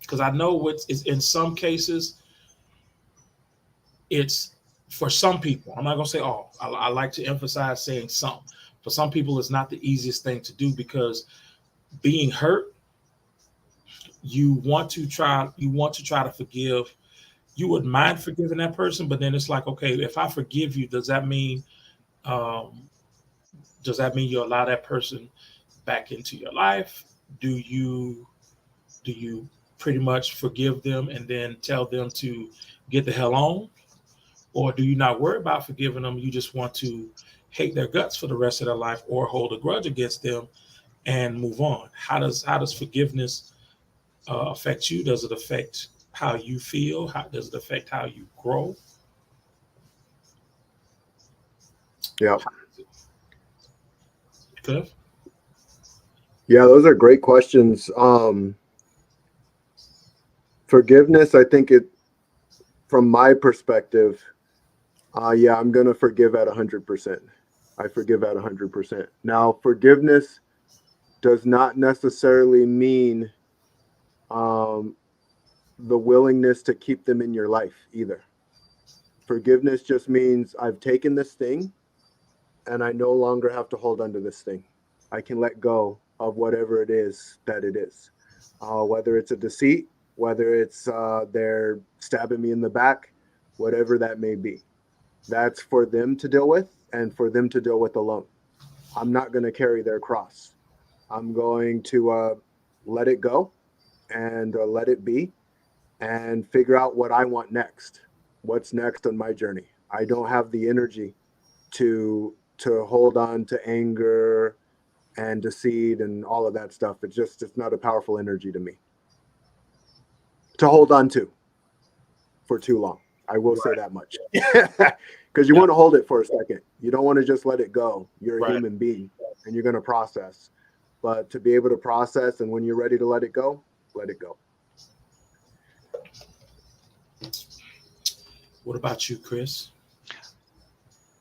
Because I know it's in some cases, it's for some people. I'm not gonna say all. I like to emphasize saying some. For some people, it's not the easiest thing to do, because being hurt, you want to try to forgive. You wouldn't mind forgiving that person, but then it's like, okay, if I forgive you, does that mean you allow that person back into your life? Do you pretty much forgive them and then tell them to get the hell on? Or do you not worry about forgiving them? You just want to hate their guts for the rest of their life, or hold a grudge against them and move on? How does forgiveness affect you? Does it affect how you feel? How does it affect how you grow? Yeah. Cliff? Yeah, those are great questions. Forgiveness, I think from my perspective, I'm going to forgive at 100%. I forgive at 100%. Now, forgiveness does not necessarily mean the willingness to keep them in your life either. Forgiveness just means I've taken this thing and I no longer have to hold on to this thing. I can let go of whatever it is that it is. Whether it's a deceit, whether it's they're stabbing me in the back, whatever that may be. That's for them to deal with, and for them to deal with alone. I'm not going to carry their cross. I'm going to let it go and let it be, and figure out what I want next. What's next on my journey? I don't have the energy to hold on to anger and deceit and all of that stuff. It's not a powerful energy to me to hold on to for too long. I will say that much. Because you want to hold it for a second. You don't want to just let it go. You're a human being and you're going to process. But to be able to process, and when you're ready to let it go, let it go. What about you, Chris?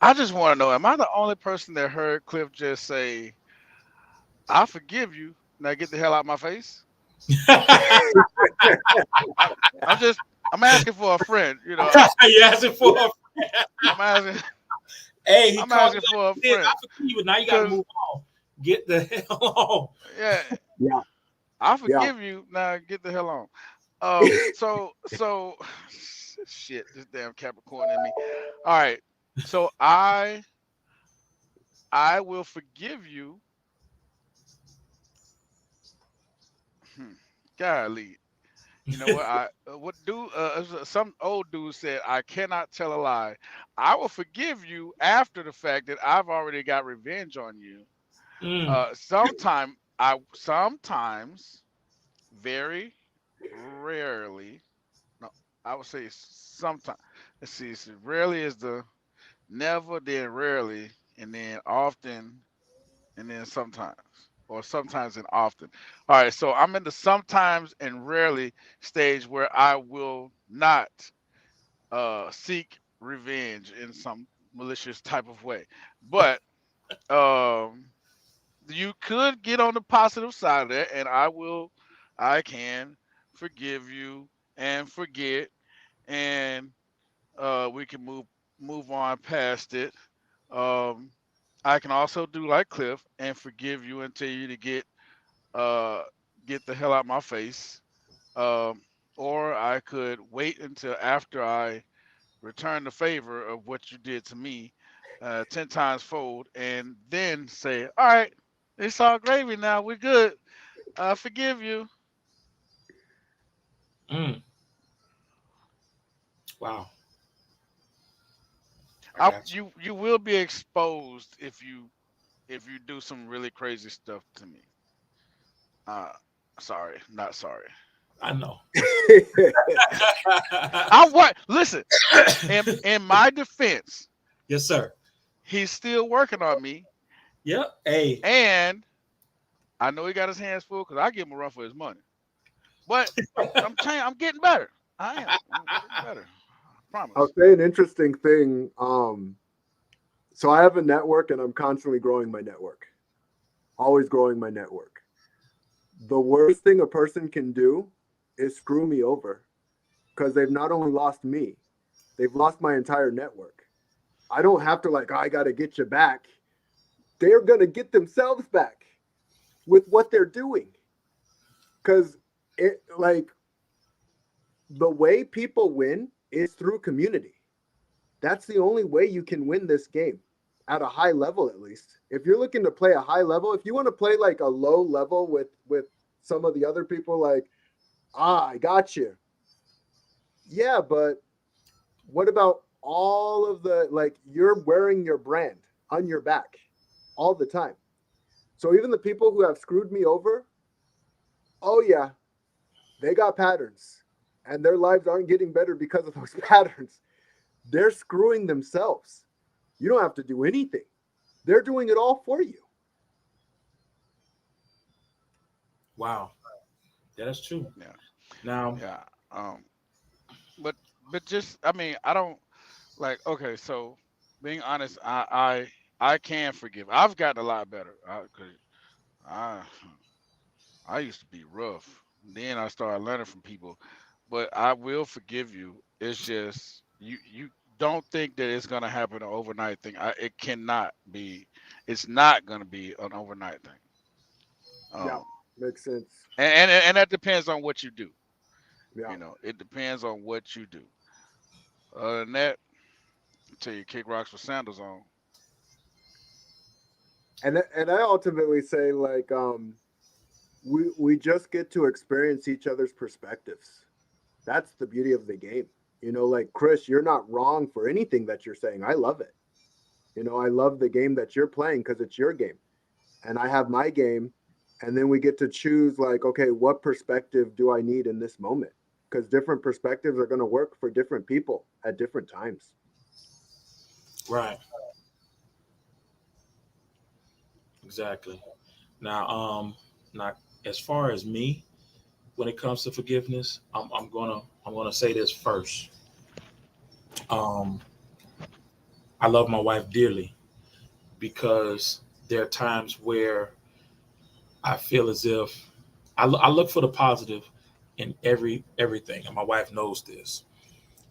I just want to know, am I the only person that heard Cliff just say, I forgive you, Now get the hell out my face. I, I'm asking for a friend. You know, You asking for? I'm asking. Hey, he I'm called asking you for a like this. I friend. forgive you, but now you got to Cause move on. Get the hell on. yeah, Yeah, I yeah. forgive you. Now get the hell on. So shit, this damn Capricorn in me. All right. So I will forgive you. Hmm. Golly. You know what? Some old dude said, I cannot tell a lie. I will forgive you after the fact that I've already got revenge on you. Mm. Sometimes, very rarely, no, I would say sometimes. Let's see, rarely is the never, then rarely, and then often, and then sometimes, or sometimes and often. All right, so I'm in the sometimes and rarely stage where I will not seek revenge in some malicious type of way. But um, you could get on the positive side of that, and I can forgive you and forget, and we can move on past it. Um, I can also do like Cliff and forgive you and tell you to uh, get the hell out my face. Um, or I could wait until after I return the favor of what you did to me, 10 times fold, and then say, all right, it's all gravy now. We're good. I forgive you. Mm. Wow. I got you. You will be exposed if you do some really crazy stuff to me. Uh, sorry, not sorry. I know. I what? Listen, in my defense, Yes, sir. he's still working on me, Yep. Hey. and I know he got his hands full because I give him a run for his money. But I'm telling you, I'm getting better. I am. I'm getting better. I I'll promise. say an interesting thing. So I have a network and I'm constantly growing my network, always growing my network. The worst thing a person can do is screw me over because they've not only lost me, they've lost my entire network. I don't have to like, oh, I got to get you back. They're going to get themselves back with what they're doing. Because it like the way people win is through community. That's the only way you can win this game at a high level, at least. If you're looking to play a high level, if you want to play like a low level with some of the other people, like, I got you. Yeah, but what about all of the like you're wearing your brand on your back all the time? So even the people who have screwed me over, oh yeah, they got patterns and their lives aren't getting better because of those patterns. They're screwing themselves. You don't have to do anything. They're doing it all for you. Wow. Yeah, that's true. Yeah. Now, Yeah. Um. But just I mean I don't like. Okay. So being honest, I can forgive. I've gotten a lot better. Cause I I used to be rough. Then I started learning from people. But I will forgive you. It's just you don't think that it's gonna happen an overnight thing. It cannot be. It's not gonna be an overnight thing. Yeah, Um, makes sense. and that depends on what you do. Yeah. You know, it depends on what you do. Other than that, until you kick rocks with sandals on. And I ultimately say like we just get to experience each other's perspectives. That's the beauty of the game. You know, like Chris, you're not wrong for anything that you're saying. I love it. You know, I love the game that you're playing because it's your game. And I have my game. And then we get to choose, like, okay, what perspective do I need in this moment? Because different perspectives are going to work for different people at different times. right. Exactly. Now, now as far as me, when it comes to forgiveness, I'm gonna say this first. Um, I love my wife dearly because there are times where I feel as if I look for the positive in everything, and my wife knows this.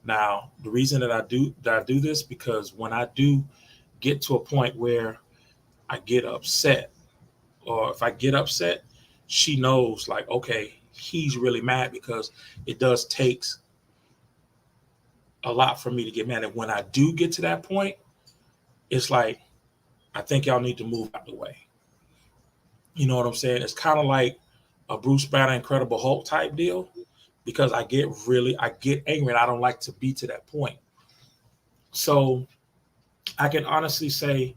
Now, the reason that I do this because when I do get to a point where I get upset, or if I get upset, she knows like, okay, he's really mad because it does takes a lot for me to get mad. And when I do get to that point, it's like I think y'all need to move out the way. You know what I'm saying? It's kind of like a Bruce Banner Incredible Hulk type deal because I get angry and I don't like to be to that point. So I can honestly say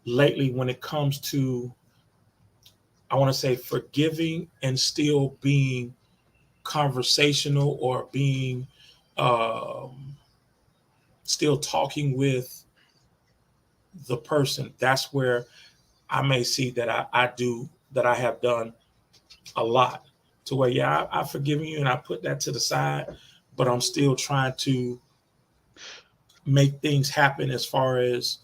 lately when it comes to I want to say forgiving and still being conversational or being um, still talking with the person, that's where I may see that I do that I have done a lot to where yeah I've forgiven you and I put that to the side, but I'm still trying to make things happen as far as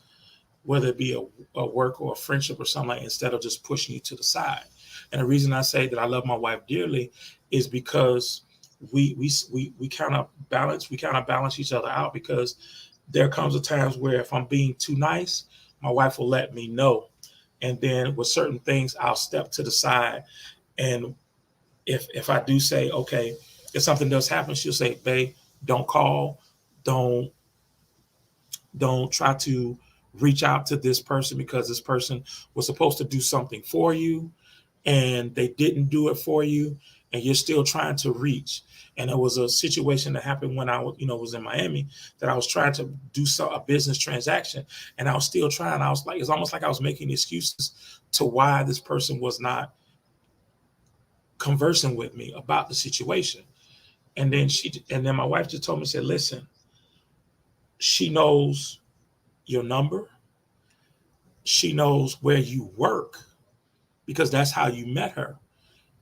whether it be a work or a friendship or something like instead of just pushing you to the side. And the reason I say that I love my wife dearly is because we kind of balance each other out because there comes a times where if I'm being too nice, my wife will let me know. And then with certain things, I'll step to the side. And if I do say, okay, if something does happen, she'll say, babe, don't call, don't don't try to reach out to this person because this person was supposed to do something for you and they didn't do it for you and you're still trying to reach. And there was a situation that happened when was in Miami that I was trying to do a business transaction and I was still trying. I was like, it's almost like I was making excuses to why this person was not conversing with me about the situation. And then my wife just told me, said, listen, she knows your number. She knows where you work because that's how you met her.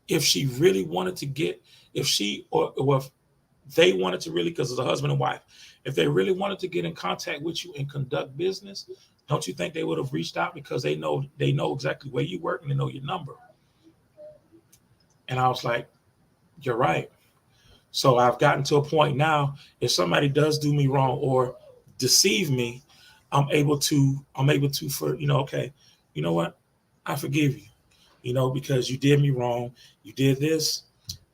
If she really wanted to get, if she or if they wanted to really, because it's a husband and wife, if they really wanted to get in contact with you and conduct business, don't you think they would have reached out because they know exactly where you work and they know your number? And I was like, you're right. So I've gotten to a point now, if somebody does do me wrong or deceive me, I'm able to for okay, you know what? I forgive you, because you did me wrong. You did this,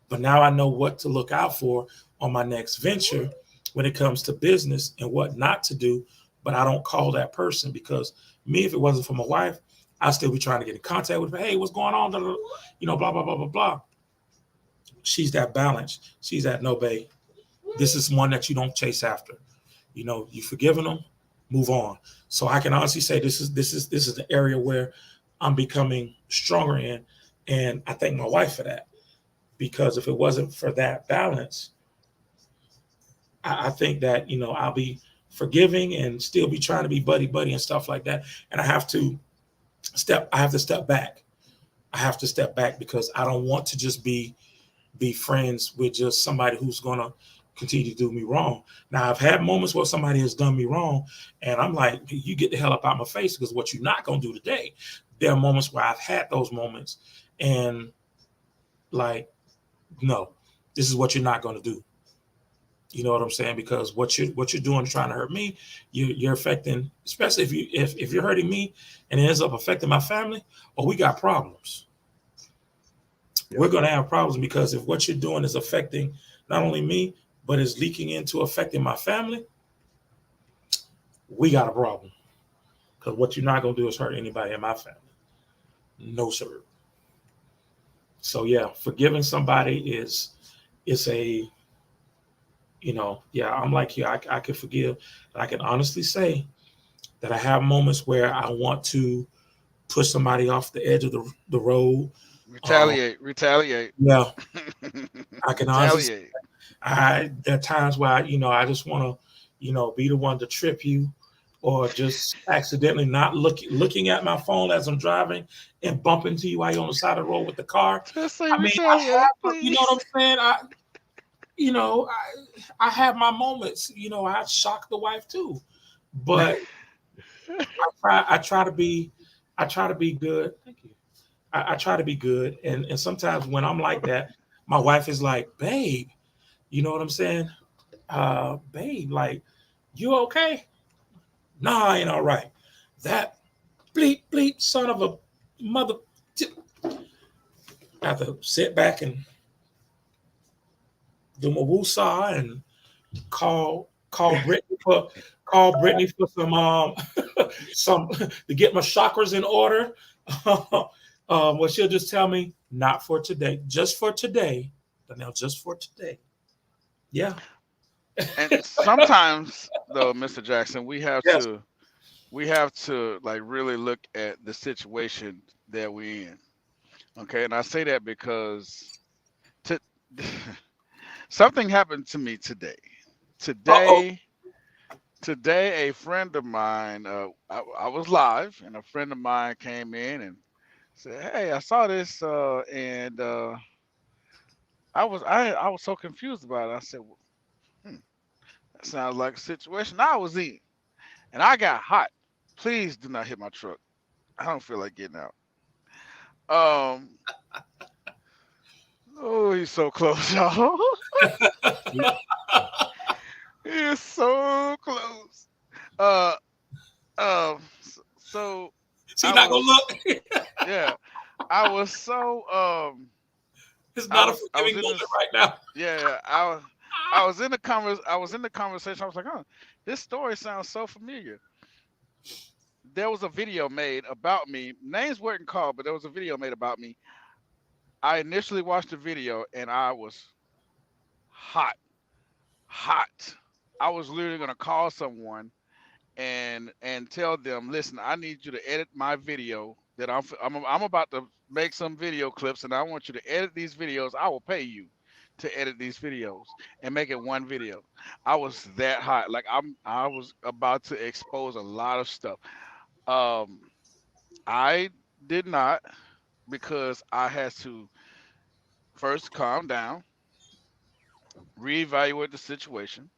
but now I know what to look out for on my next venture when it comes to business and what not to do. But I don't call that person because me, if it wasn't for my wife, I'd still be trying to get in contact with her. Hey, what's going on? Blah, blah, blah, blah, blah. She's that balance. She's that no, babe. This is one that you don't chase after. You forgiven them, move on. So I can honestly say this is the area where I'm becoming stronger in, and I thank my wife for that because if it wasn't for that balance, I think that I'll be forgiving and still be trying to be buddy buddy and stuff like that, and I have to step back. I have to step back because I don't want to just be friends with just somebody who's gonna continue to do me wrong. Now I've had moments where somebody has done me wrong, and I'm like, you get the hell up out my face because what you're not gonna do today. There are moments where I've had those moments, and like, no, this is what you're not gonna do. You know what I'm saying? Because what you're doing trying to hurt me, you're affecting, especially if you're hurting me and it ends up affecting my family, or we got problems. We're going to have problems because if what you're doing is affecting not only me, but is leaking into affecting my family, we got a problem. Because what you're not going to do is hurt anybody in my family. No, sir. So yeah, forgiving somebody is a, yeah, I'm like you. I can forgive. I can honestly say that I have moments where I want to push somebody off the edge of the road. Retaliate. Yeah, I can honestly Retaliate. there are times where I just want to be the one to trip you or just accidentally not looking at my phone as I'm driving and bump into you while you're on the side of the road with the car. Just say I mean, I retaliate, have, you know please. what I'm saying? I have my moments. I shock the wife too, but I try to be good. Thank you. I try to be good, and sometimes when I'm like that, my wife is like, "Babe, you know what I'm saying? Babe, like, you okay? Nah, I ain't all right. That bleep bleep son of a mother." I have to sit back and do my woosah and call Brittany for some to get my chakras in order. Well, she'll just tell me, not for today, just for today. Donnell, just for today. Yeah. And sometimes, though, Mr. Jackson, Yes. we have to like really look at the situation that we're in. Okay, and I say that because to, something happened to me today. Uh-oh. Today, today, a friend of mine, I was live, and a friend of mine came in and said, "Hey, I saw this, and I was so confused about it." I said, "Well, that sounds like a situation I was in, and I got hot. Please do not hit my truck. I don't feel like getting out." Um, oh, he's so close, y'all. He is so close. Uh, so So I you're not gonna was, look. yeah, I was so It's not a I was forgiving in moment this, right now. yeah, I was in the conversation. I was like, "Huh, this story sounds so familiar." There was a video made about me. Names weren't called, but there was a video made about me. I initially watched the video and I was hot, hot. I was literally gonna call someone and tell them, "Listen, I need you to edit my video that I'm about to make some video clips, and I want you to edit these videos. I will pay you to edit these videos and make it one video." I was that hot. Like I was about to expose a lot of stuff. Um, I did not, because I had to first calm down, reevaluate the situation,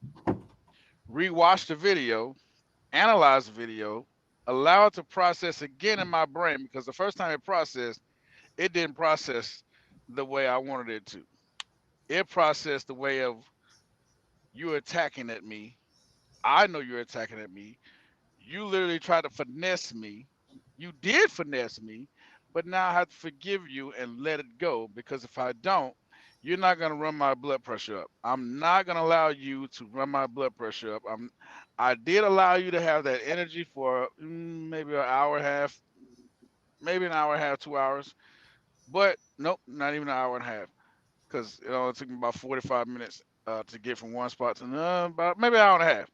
rewatch the video, analyze the video, allow it to process again in my brain, because the first time it processed, it didn't process the way I wanted it to. It processed the way of, "You attacking at me. I know you're attacking at me. You literally tried to finesse me. You did finesse me, but now I have to forgive you and let it go, because if I don't, you're not going to run my blood pressure up. I'm not going to allow you to run my blood pressure up. I did allow you to have that energy for maybe an hour and a half, maybe an hour and a half, 2 hours, but nope, not even an hour and a half, because it only took me about 45 minutes to get from one spot to about maybe an hour and a half.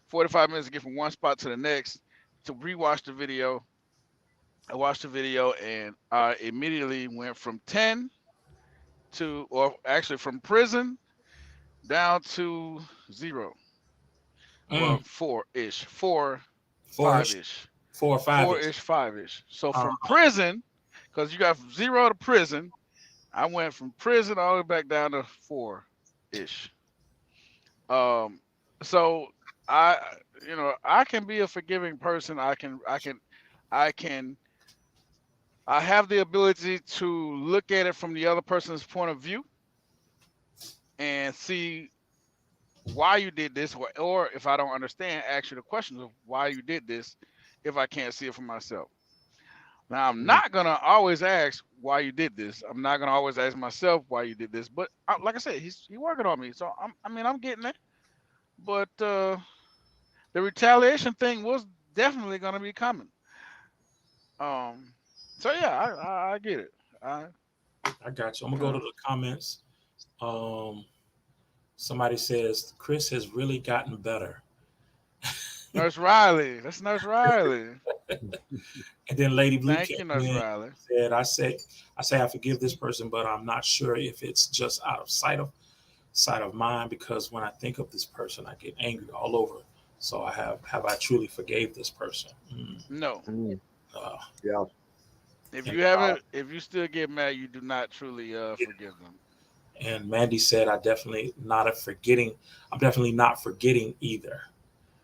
45 minutes to get from one spot to the next, to rewatch the video. I watched the video and I immediately went from 10 to, or actually from prison down to 0. Well, Mm, 4-ish, four-ish, 5-ish, 4 or 5-ish. 4-ish, 5-ish. So Uh, from prison, because you got from 0 to prison, I went from prison all the way back down to 4-ish. Um, so I, I can be a forgiving person. I can I have the ability to look at it from the other person's point of view and see why you did this, or if I don't understand, ask you the questions of why you did this if I can't see it for myself. Now, I'm not going to always ask why you did this. I'm not going to always ask myself why you did this. But like I said, he's working on me. So, I'm getting it. But the retaliation thing was definitely going to be coming. Um, so, yeah, I get it. I got you. I'm You gonna go to know, the comments. Um, Somebody says Chris has really gotten better, Nurse Riley. That's Nurse Riley. and then Lady Blue Thank came you, Nurse in and Riley. said, I forgive this person, but I'm not sure if it's just out of sight of mind, because when I think of this person, I get angry all over. So have I truly forgave this person? No. Uh, Yeah. If and you haven't, if you still get mad, you do not truly forgive them. and Mandy said, I'm definitely not forgetting either.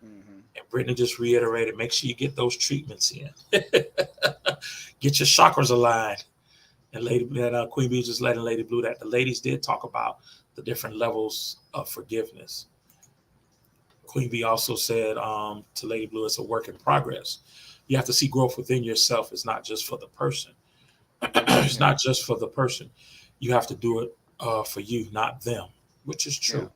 Hmm. And Brittany just reiterated, make sure you get those treatments in. Get your chakras aligned. and Queen Bee was just letting Lady Blue that the ladies did talk about the different levels of forgiveness. Queen Bee also said to Lady Blue, it's a work in progress. You have to see growth within yourself. It's not just for the person. It's not just for the person. You have to do it for you, not them, which is true. Yeah.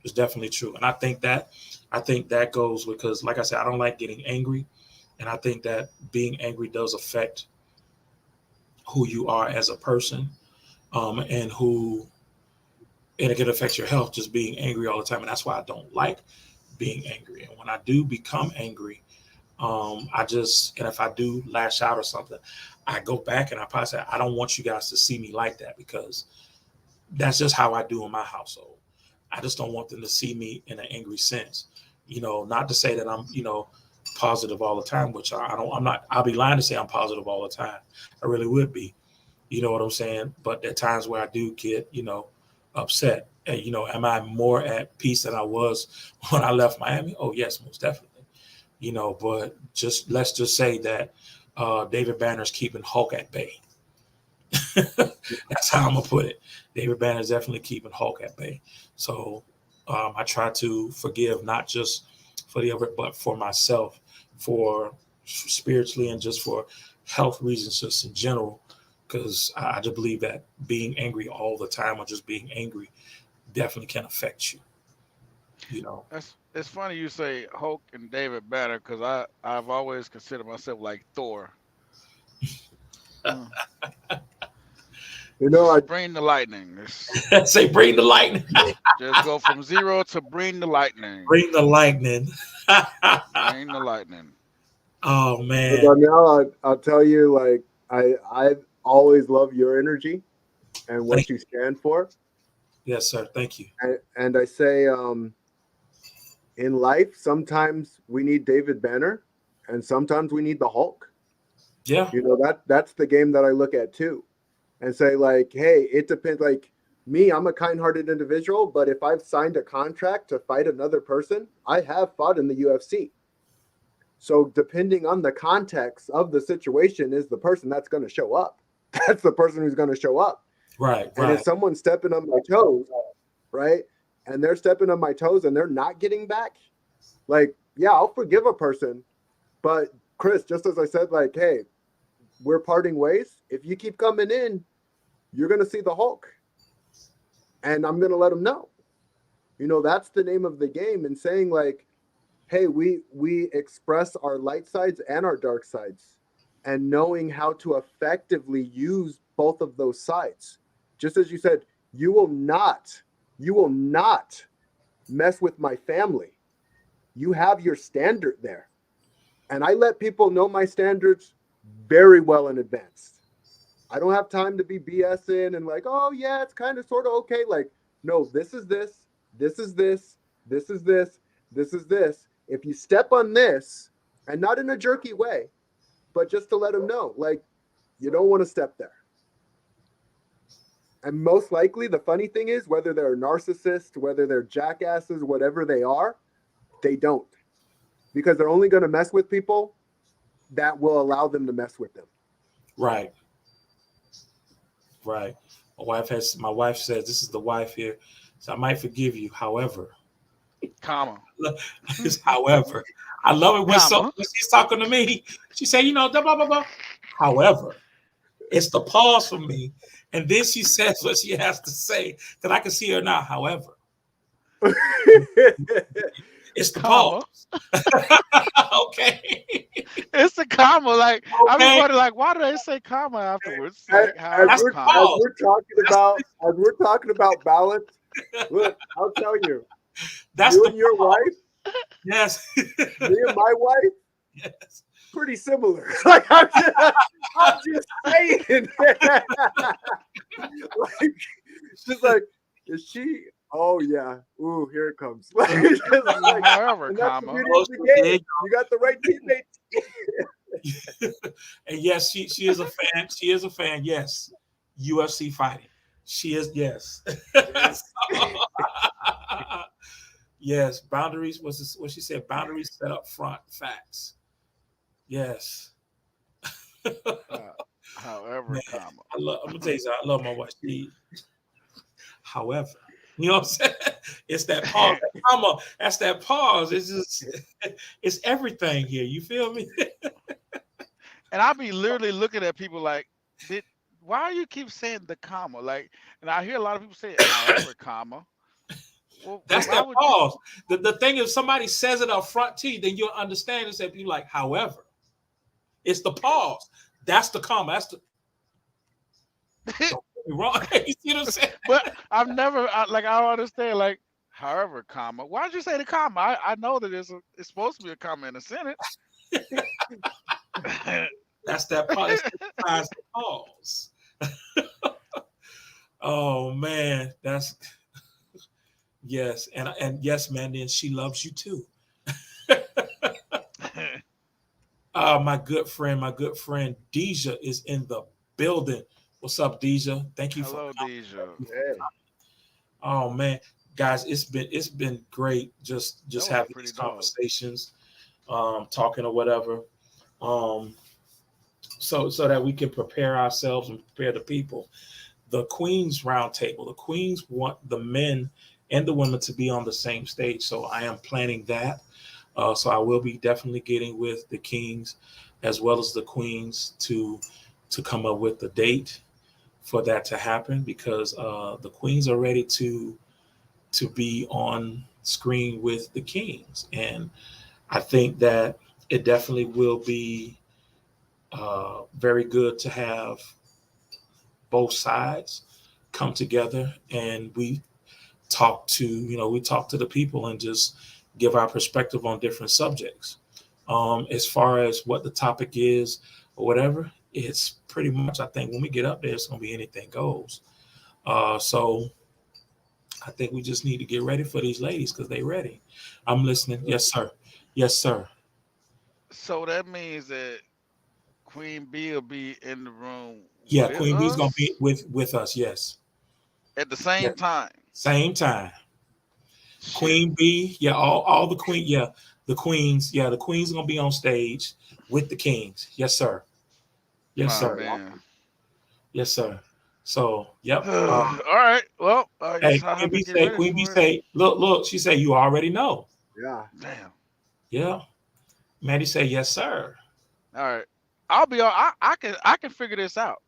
It's definitely true. And I think that goes because, like I said, I don't like getting angry. And I think that being angry does affect who you are as a person, and it can affect your health just being angry all the time. And that's why I don't like being angry. And when I do become angry, and if I do lash out or something, I go back and I probably say, I don't want you guys to see me like that, because that's just how I do in my household. I just don't want them to see me in an angry sense. Not to say that I'm, positive all the time, which I'm not. I'll be lying to say I'm positive all the time. I really would be. You know what I'm saying? But there are times where I do get, upset. And, am I more at peace than I was when I left Miami? Oh, yes, most definitely. But let's just say that David Banner's keeping Hulk at bay. That's how I'm gonna put it. David Banner's definitely keeping Hulk at bay. So I try to forgive, not just for the other, but for myself, for spiritually and just for health reasons, just in general. Because I just believe that being angry all the time or just being angry definitely can affect you. It's funny you say Hulk and David Banner, because I've always considered myself like Thor. Bring the lightning. Say bring the lightning. Just go from zero to bring the lightning. Bring the lightning. Bring the lightning. Oh man. But now I'll tell you, like I always love your energy and what you stand for. Yes, sir. Thank you. And I say, in life, sometimes we need David Banner, and sometimes we need the Hulk. Yeah. That's the game that I look at too, and say like, hey, it depends. Like me, I'm a kind-hearted individual, but if I've signed a contract to fight another person, I have fought in the UFC. So depending on the context of the situation is the person that's going to show up. That's the person who's going to show up. Right. And if someone's stepping on my toes, right, and they're stepping on my toes and they're not getting back, like, yeah, I'll forgive a person. But Chris, just as I said, like, hey, we're parting ways. If you keep coming in, you're going to see the Hulk. And I'm going to let them know. That's the name of the game. And saying like, hey, we express our light sides and our dark sides, and knowing how to effectively use both of those sides. Just as you said, you will not mess with my family. You have your standard there. And I let people know my standards very well in advance. I don't have time to be BSing and like, oh yeah, it's kind of sort of okay. Like, no, this is this, this is this, this is this, this is this. If you step on this, and not in a jerky way, but just to let them know, like, you don't want to step there. And most likely, the funny thing is, whether they're narcissists, whether they're jackasses, whatever they are, they don't. Because they're only going to mess with people that will allow them to mess with them. Right. Right. My wife says, this is the wife here. So I might forgive you. However, however, I love it when she's talking to me. She said, blah, blah, blah, blah. However, it's the pause for me. And then she says what she has to say, because I can see her now. However, it's the pause. Okay. It's a comma. Like, okay. I've been wondering, like, why do they say comma afterwards? Like, as we're talking about balance, look, I'll tell you. That's you and your wife. Yes. Me and my wife. Yes. Pretty similar. Like I'm just saying. Like she's like, is she? Oh yeah. Ooh, here it comes. Like, however, comma. You got the right teammates. And yes, she is a fan. She is a fan. Yes, UFC fighting. She is. Yes. Yes, boundaries was what she said. Boundaries set up front. Facts. Yes. However, Man, comma. I'm gonna tell you something. I love my wife. However, you know what I'm saying? It's that pause. That comma. That's that pause. It's just, it's everything here. You feel me? And I'll be literally looking at people like, did why you keep saying the comma? Like, and I hear a lot of people say, however, comma. Well, That's why that would you? pause. The thing is, somebody says it up front to you, then you'll understand it. Say, be like, however, it's the pause. That's the comma. That's the don't get me wrong. You see what I'm saying? But I've never like I don't understand like. However, comma. Why'd you say the comma? I know that it's supposed to be a comma in a sentence. That's that pause. That's the pause. Oh man, that's yes, and yes, man. Then she loves you too. My good friend Deja is in the building. What's up, Deja? Thank you for Hello, coming. Deja. Hey. Oh man, guys, it's been great just That was a having pretty these dog. conversations, talking or whatever, so that we can prepare ourselves and prepare the people. The Queens Roundtable. The Queens want the men and the women to be on the same stage, so I am planning that. So I will be definitely getting with the Kings as well as the Queens to come up with the date for that to happen, because the Queens are ready to be on screen with the Kings, and I think that it definitely will be very good to have both sides come together, and we talk to the people and just give our perspective on different subjects. As far as what the topic is or whatever, it's pretty much, I think when we get up there, it's going to be anything goes. So I think we just need to get ready for these ladies because they ready. I'm listening. Yes, sir. Yes, sir. So that means that Queen B will be in the room Yeah, with Queen Bee's going to be us with us. Yes. at the Yeah. same time. Same time. Shit. Queen B, yeah, all the queen, yeah, the queens, yeah, the queens are gonna be on stage with the kings. Yes, sir. Yes, Oh sir. man. Yes, sir. So, yep. All right. Well, I Hey, guess I Queen have to B get say, ready Queen B for it. say, look. She say, you already know. Yeah. Damn. Yeah. Maddie say, yes, sir. All right. I'll be all. I can figure this out.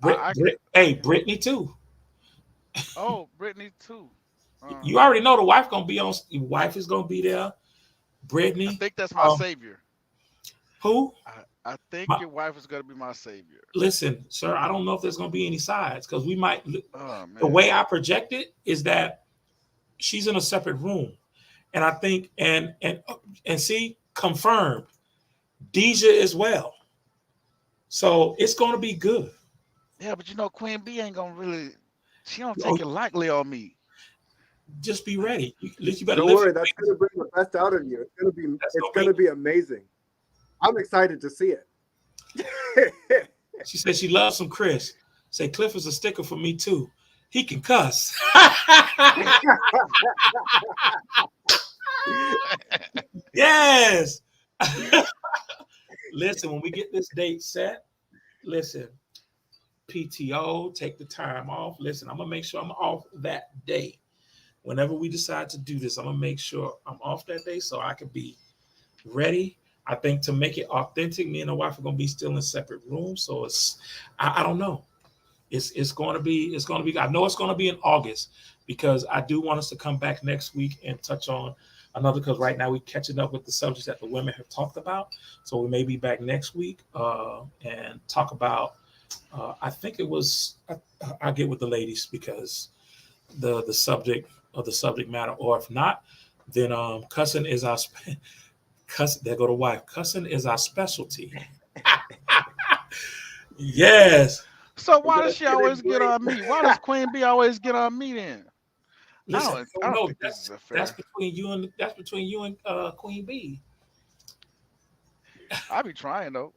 I can. Hey, Brittany too. Oh, Brittany too. You already know the wife gonna be on. Your wife is gonna be there. I Brittany. think that's my savior. Who? I think My, your wife is gonna be my savior. listen, sir. I don't know if there's gonna be any sides because we might. Oh The man. way I project it is that she's in a separate room, and I think and see confirmed Deja as well. So it's going to be good. Yeah, but you know, Queen B ain't gonna really. She don't Oh, take it lightly on me. just be ready. You better Don't lift worry, your that's wings. gonna bring the best out of you. That's It's gonna gonna be amazing. I'm excited to see it. She said she loves some Chris. Say Cliff is a sticker for me too. He can cuss. Yes. Listen, when we get this date set, listen, PTO, take the time off. Listen, I'm gonna make sure I'm off that day. Whenever we decide to do this, I'm gonna make sure I'm off that day so I can be ready. I think to make it authentic, me and the wife are gonna be still in separate rooms. So I don't know. It's going to be. I know it's going to be in August because I do want us to come back next week and touch on another. Because right now we're catching up with the subjects that the women have talked about. So we may be back next week and talk about. I think it was. I'll get with the ladies because the subject of the subject matter, or if not, then cussing is our cuss. There go the wife. Cussing is our specialty. Yes. So why does That's she gonna always be get great. on me? Why does Queen B always get on me then? Listen, I don't no, think this is a that's fair. between you and Queen B. I be trying though.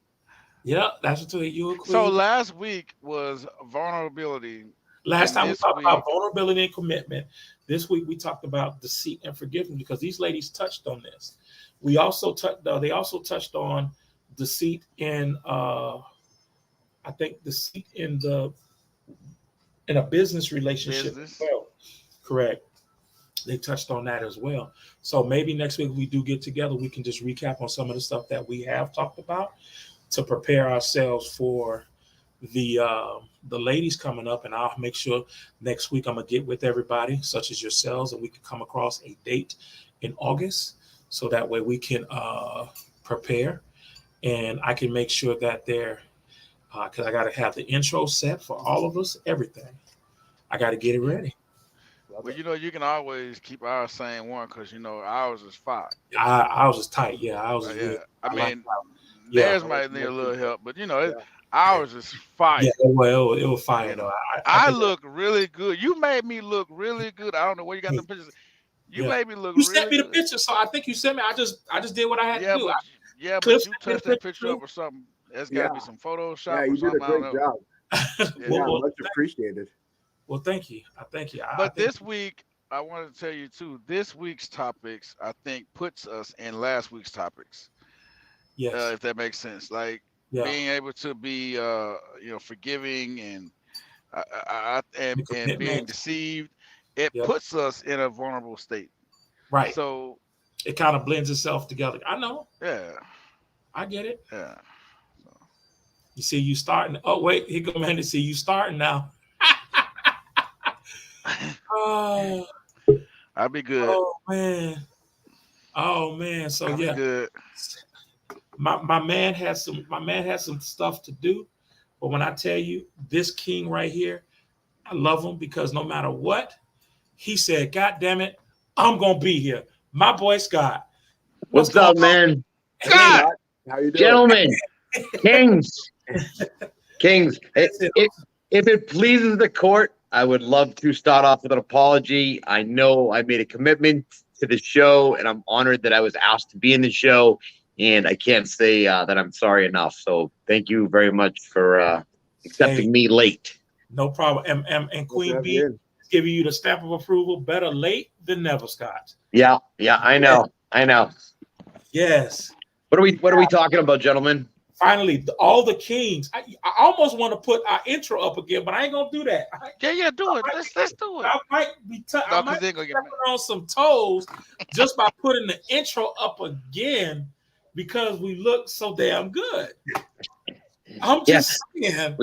Yeah, that's between you and So Queen. last week was vulnerability, Last and time we this talked about week, vulnerability and commitment. This week we talked about deceit and forgiveness because these ladies touched on this. We also touched. They also touched on deceit in. I think deceit in a business relationship as Business. well. Correct. They touched on that as well. So maybe next week we do get together. We can just recap on some of the stuff that we have talked about to prepare ourselves for the ladies coming up. And I'll make sure next week I'm gonna get with everybody, such as yourselves, and we can come across a date in August, so that way we can prepare, and I can make sure that they're because I got to have the intro set for all of us. Everything I got to get it ready. Well, you can always keep ours same one because ours is 5. I was just tight. Yeah, I was Yeah. good. I mean, yeah, theirs might need a little help, but ours is fire. yeah. Well, it was fire though. I think look really good. You made me look really good. I don't know where you got them pictures. You yeah. made me look You really sent me the good. picture, so I think you sent me. I just did what I had to do. But Cliff you sent me the touched that picture picture up or something. There's got to be some Photoshop you or did something. a I don't great know. job. Yeah, Well, much appreciated. Well, thank you. I thank you. But this week, I wanted to tell you too. This week's topics, I think, puts us in last week's topics. Yes. If that makes sense, like being able to be, forgiving and being deceived, it puts us in a vulnerable state. Right. So it kind of blends itself together. I know. Yeah. I get it. Yeah. So. You see, you starting. Oh wait, here go man to see you starting now. Oh, I'll be good. Oh man. So I'll be good. My man has some stuff to do, but when I tell you this king right here, I love him because no matter what, he said, "God damn it, I'm gonna be here." My boy Scott. What's up, man? Scott, how you doing, gentlemen? Kings. If it pleases the court, I would love to start off with an apology. I know I made a commitment to the show, and I'm honored that I was asked to be in the show. And I can't say that I'm sorry enough. So thank you very much for accepting me late. No problem. And Queen B is giving you the stamp of approval. Better late than never, Scott. Yeah, I know. Yes. What are we talking about, gentlemen? Finally, all the kings. I almost want to put our intro up again, but I ain't gonna do that. Yeah, do it. Let's do it. I might be stepping on some toes just by putting the intro up again because we look so damn good. I'm just saying.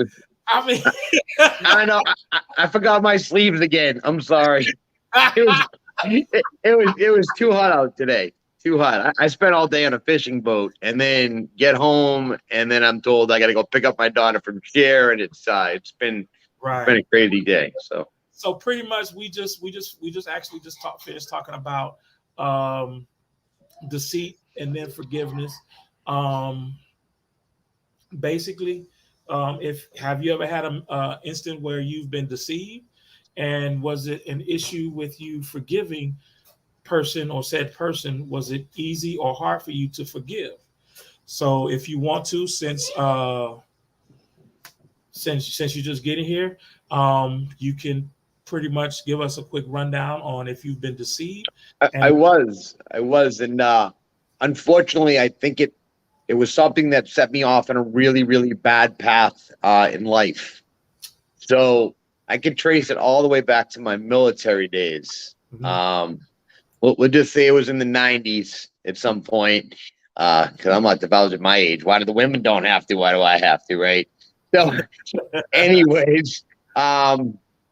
I mean, I know. I forgot my sleeves again. I'm sorry. It was too hot out today. Too hot. I spent all day on a fishing boat and then get home and then I'm told I got to go pick up my daughter from care, and it's been a crazy day. So pretty much we just actually finished talking about deceit and then forgiveness. Basically, have you ever had an instant where you've been deceived, and was it an issue with you forgiving person or said person? Was it easy or hard for you to forgive? So if you want to, since you're just getting here, you can pretty much give us a quick rundown on if you've been deceived. I was, and unfortunately, I think it was something that set me off in a really, really bad path in life. So I could trace it all the way back to my military days. Mm-hmm. We'll just say it was in the 90s at some point, because I'm not divulging my age. Why do the women don't have to? Why do I have to, right? So anyways,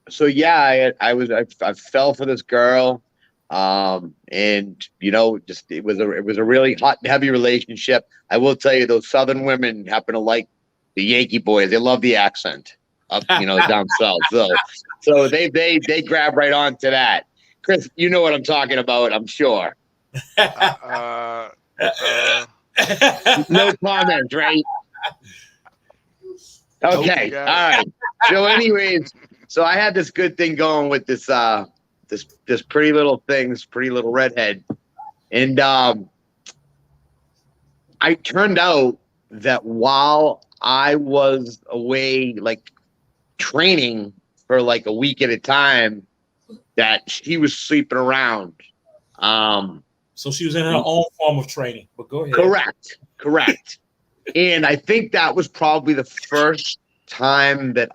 so yeah, I fell for this girl, and it was a really hot and heavy relationship. I will tell you, those Southern women happen to like the Yankee boys. They love the accent up, down south. So they grab right on to that. Chris, you know what I'm talking about, I'm sure. No comment, right? Okay, all right. So anyways, so I had this good thing going with this pretty little thing, this pretty little redhead. And I turned out that while I was away, like training for like a week at a time, that she was sleeping around. So she was in her own form of training, but go ahead. Correct. And I think that was probably the first time that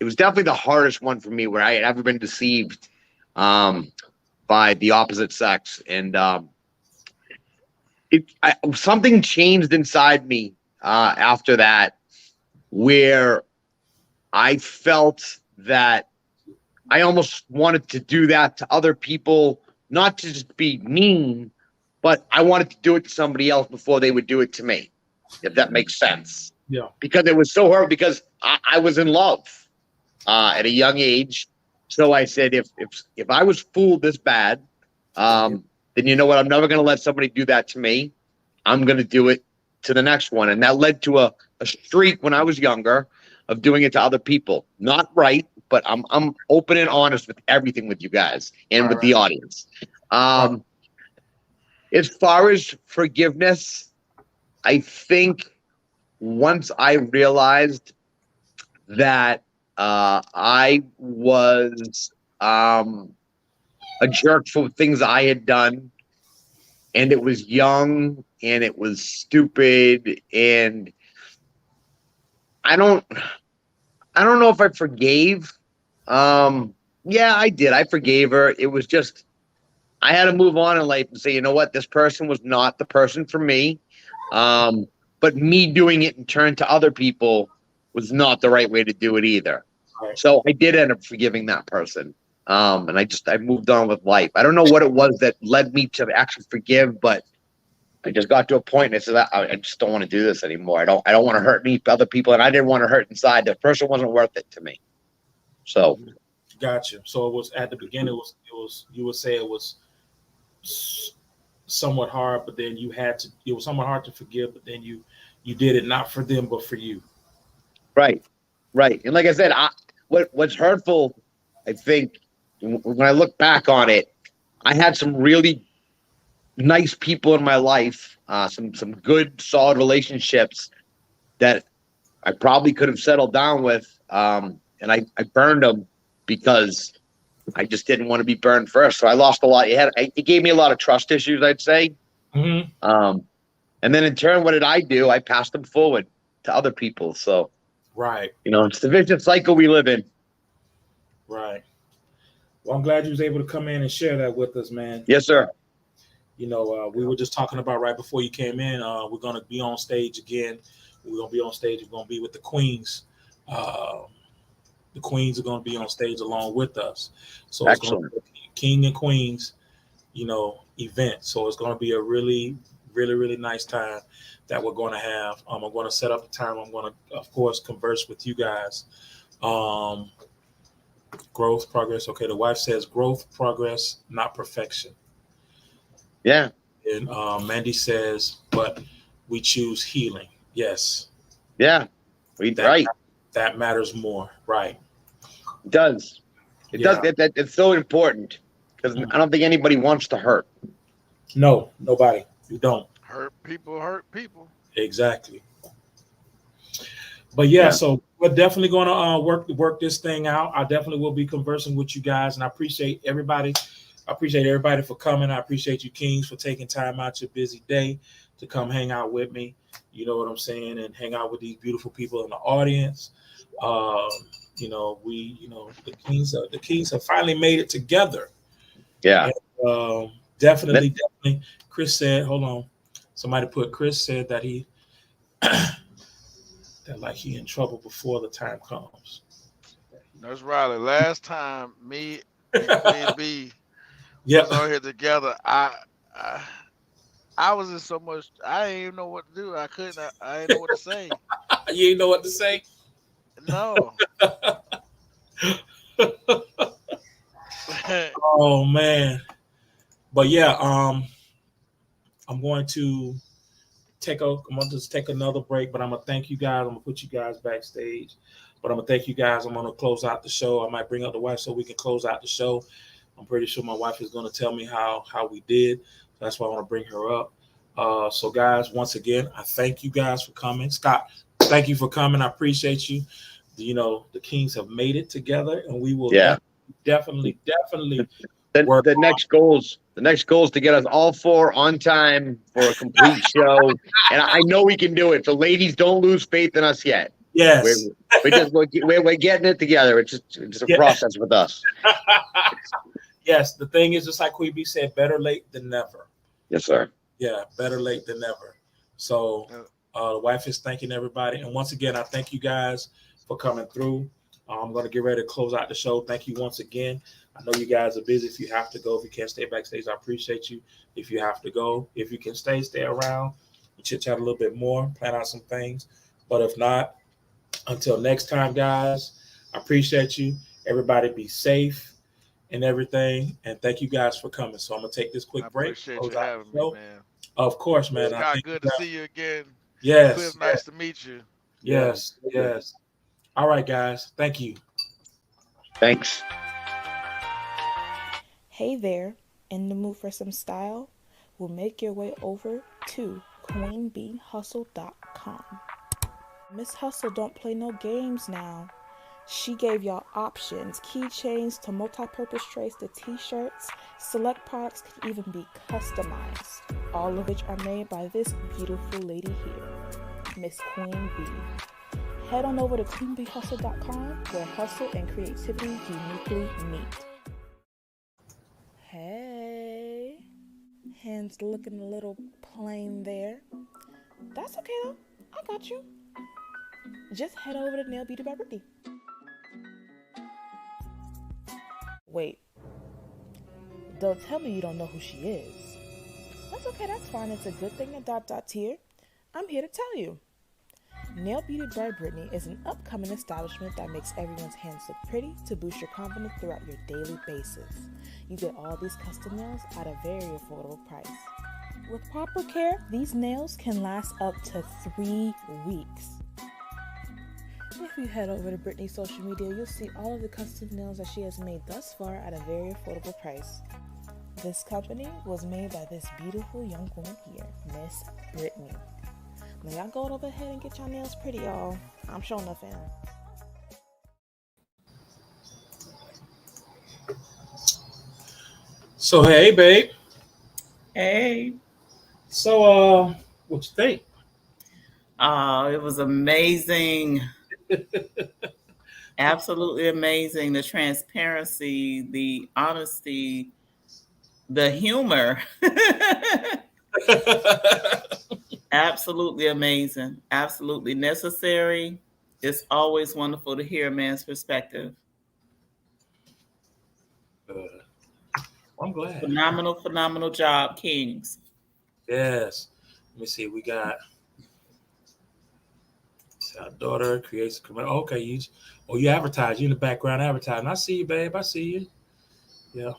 it was definitely the hardest one for me where I had ever been deceived by the opposite sex. And something changed inside me after that, where I felt that I almost wanted to do that to other people, not to just be mean, but I wanted to do it to somebody else before they would do it to me, if that makes sense. Yeah. Because it was so hard, because I was in love at a young age. So I said, if I was fooled this bad, then you know what? I'm never going to let somebody do that to me. I'm going to do it to the next one. And that led to a streak when I was younger of doing it to other people. Not right, but I'm open and honest with everything with you guys and with the audience. As far as forgiveness, I think once I realized that I was a jerk for things I had done, and it was young and it was stupid, and I don't know if I forgave. Yeah, I did. I forgave her. It was just, I had to move on in life and say, you know what? This person was not the person for me. But me doing it in turn to other people was not the right way to do it either. Right. So I did end up forgiving that person. And I moved on with life. I don't know what it was that led me to actually forgive, but I just got to a point and I said, I just don't want to do this anymore. I don't want to hurt other people, and I didn't want to hurt inside. The person wasn't worth it to me. So. Gotcha. So it was at the beginning. It was. You would say it was somewhat hard, but then it was somewhat hard to forgive. But then you did it not for them, but for you. Right. And like I said, what's hurtful, I think, when I look back on it, I had some really nice people in my life, some good, solid relationships that I probably could have settled down with, and I burned them because I just didn't want to be burned first. So I lost a lot. It gave me a lot of trust issues, I'd say. Mm-hmm. And then in turn, what did I do? I passed them forward to other people. So, right. It's the vicious cycle we live in. Right. Well, I'm glad you was able to come in and share that with us, man. Yes, sir. We were just talking about right before you came in. We're going to be on stage again. We're going to be with the Queens. The Queens are going to be on stage along with us. So it's going to be a King and Queens, event. So it's going to be a really, really, really nice time that we're going to have. I'm going to set up the time. I'm going to, of course, converse with you guys. Growth, progress. Okay, the wife says growth, progress, not perfection. Yeah. And Mandy says, but we choose healing. Yes. Yeah. That matters more. Right. It does. It does. It's so important because I don't think anybody wants to hurt. No, nobody. You don't. Hurt people. Exactly. But yeah, so we're definitely going to work this thing out. I definitely will be conversing with you guys, and I appreciate everybody. I appreciate everybody for coming. I appreciate you, Kings, for taking time out your busy day to come hang out with me. You know what I'm saying, and hang out with these beautiful people in the audience. The Kings have finally made it together. Yeah. And, definitely. Chris said, hold on. Somebody Chris said that that like he in trouble before the time comes. That's Riley. Last time me and Queen B was on here together, I was in so much, I didn't even know what to do. I didn't know what to say. You didn't know what to say? No. Oh man. But yeah, I'm going to just take another break, but I'm gonna thank you guys. I'm gonna put you guys backstage, but I'm gonna thank you guys. I'm gonna close out the show. I might bring up the wife so we can close out the show. I'm pretty sure my wife is gonna tell me how we did. That's why I want to bring her up. So guys, once again, I thank you guys for coming. Scott, thank you for coming. I appreciate you. The Kings have made it together, and we will definitely the next goal is to get us all four on time for a complete show. And I know we can do it. So ladies, don't lose faith in us yet. Yes. We're getting it together. It's a Yeah. process with us. Yes. The thing is, just like Queen B said, better late than never. Yes, sir. Yeah, better late than never. So the wife is thanking everybody. And once again, I thank you guys for coming through. I'm going to get ready to close out the show. Thank you once again. I know you guys are busy. If you have to go, if you can't stay backstage, I appreciate you. If you have to go, if you can stay around, chit chat a little bit more, plan out some things. But if not, until next time, guys, I appreciate you. Everybody be safe and everything. And thank you guys for coming. So I'm going to take this quick break. Appreciate you having me, man. Of course, man. Scott, good to see you again. Yes. Cliff, nice to meet you. Yes. All right, guys. Thank you. Thanks. Hey there, in the mood for some style? Well, make your way over to queenbeehustle.com. Miss Hustle don't play no games now. She gave y'all options, keychains to multi-purpose trays to t-shirts. Select products can even be customized, all of which are made by this beautiful lady here, Miss Queen B. Head on over to queenbeehustle.com where hustle and creativity uniquely meet. Hey, hands looking a little plain there. That's okay though, I got you. Just head over to Nail Beauty by Brittany. Wait, don't tell me you don't know who she is. That's okay, that's fine. It's a good thing that ... here. I'm here to tell you. Nail Beauty by Brittany is an upcoming establishment that makes everyone's hands look pretty to boost your confidence throughout your daily basis. You get all these custom nails at a very affordable price. With proper care, these nails can last up to 3 weeks. If you head over to Brittany's social media, you'll see all of the custom nails that she has made thus far at a very affordable price. This company was made by this beautiful young woman here, Miss Brittany. Now y'all go over ahead and get your nails pretty, y'all. I'm showing enough in. So hey, babe. Hey. So what you think? It was amazing. Absolutely amazing. The transparency, the honesty, the humor. Absolutely amazing. Absolutely necessary. It's always wonderful to hear a man's perspective. I'm glad. Phenomenal job, Kings. Yes. Let me see. We got our daughter creates a commercial. Okay, you advertise. You in the background advertising. I see you, babe. I see you. Yeah.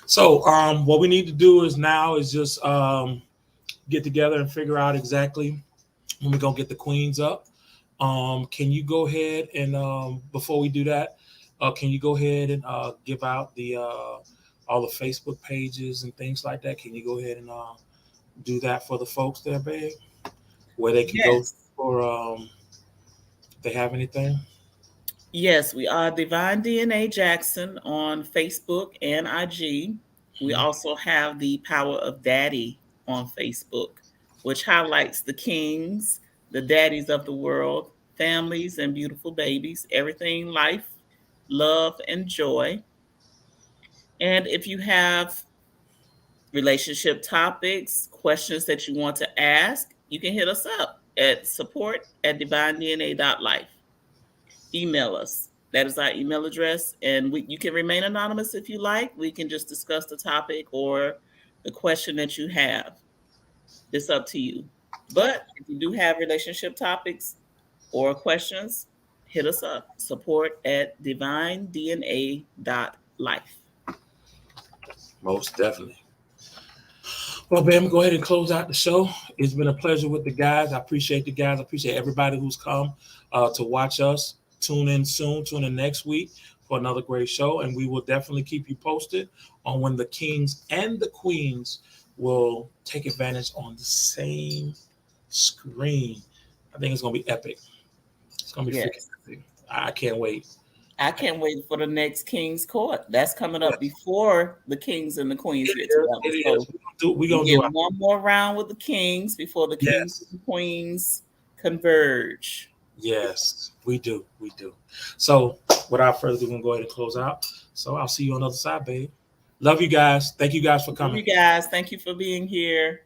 So what we need to do is just get together and figure out exactly when we're gonna get the queens up. Can you go ahead and before we do that, can you go ahead and give out the all the Facebook pages and things like that? Can you go ahead and do that for the folks there, babe? Where they can go for they have anything? Yes, we are Divine DNA Jackson on Facebook and IG. We also have the Power of Daddy on Facebook, which highlights the kings, the daddies of the world, families, and beautiful babies, everything life, love, and joy. And if you have relationship topics, questions that you want to ask, you can hit us up at support@divinedna.life. Email us. That is our email address. And you can remain anonymous if you like. We can just discuss the topic or the question that you have. It's up to you. But if you do have relationship topics or questions, hit us up. Support@divinedna.life. Most definitely. Well, babe, go ahead and close out the show. It's been a pleasure with the guys. I appreciate the guys. I appreciate everybody who's come to watch us. Tune in soon. Tune in next week for another great show. And we will definitely keep you posted on when the kings and the queens will take advantage on the same screen. I think it's going to be epic. It's going to be freaking epic. I can't wait. I can't wait for the next King's Court. That's coming up before the Kings and the Queens get together. We're going to do one more round with the Kings before the Kings and Queens converge. Yes, we do. We do. So without further ado, we're gonna go ahead and close out. So I'll see you on the other side, babe. Love you guys. Thank you guys for Love coming. you guys. Thank you for being here.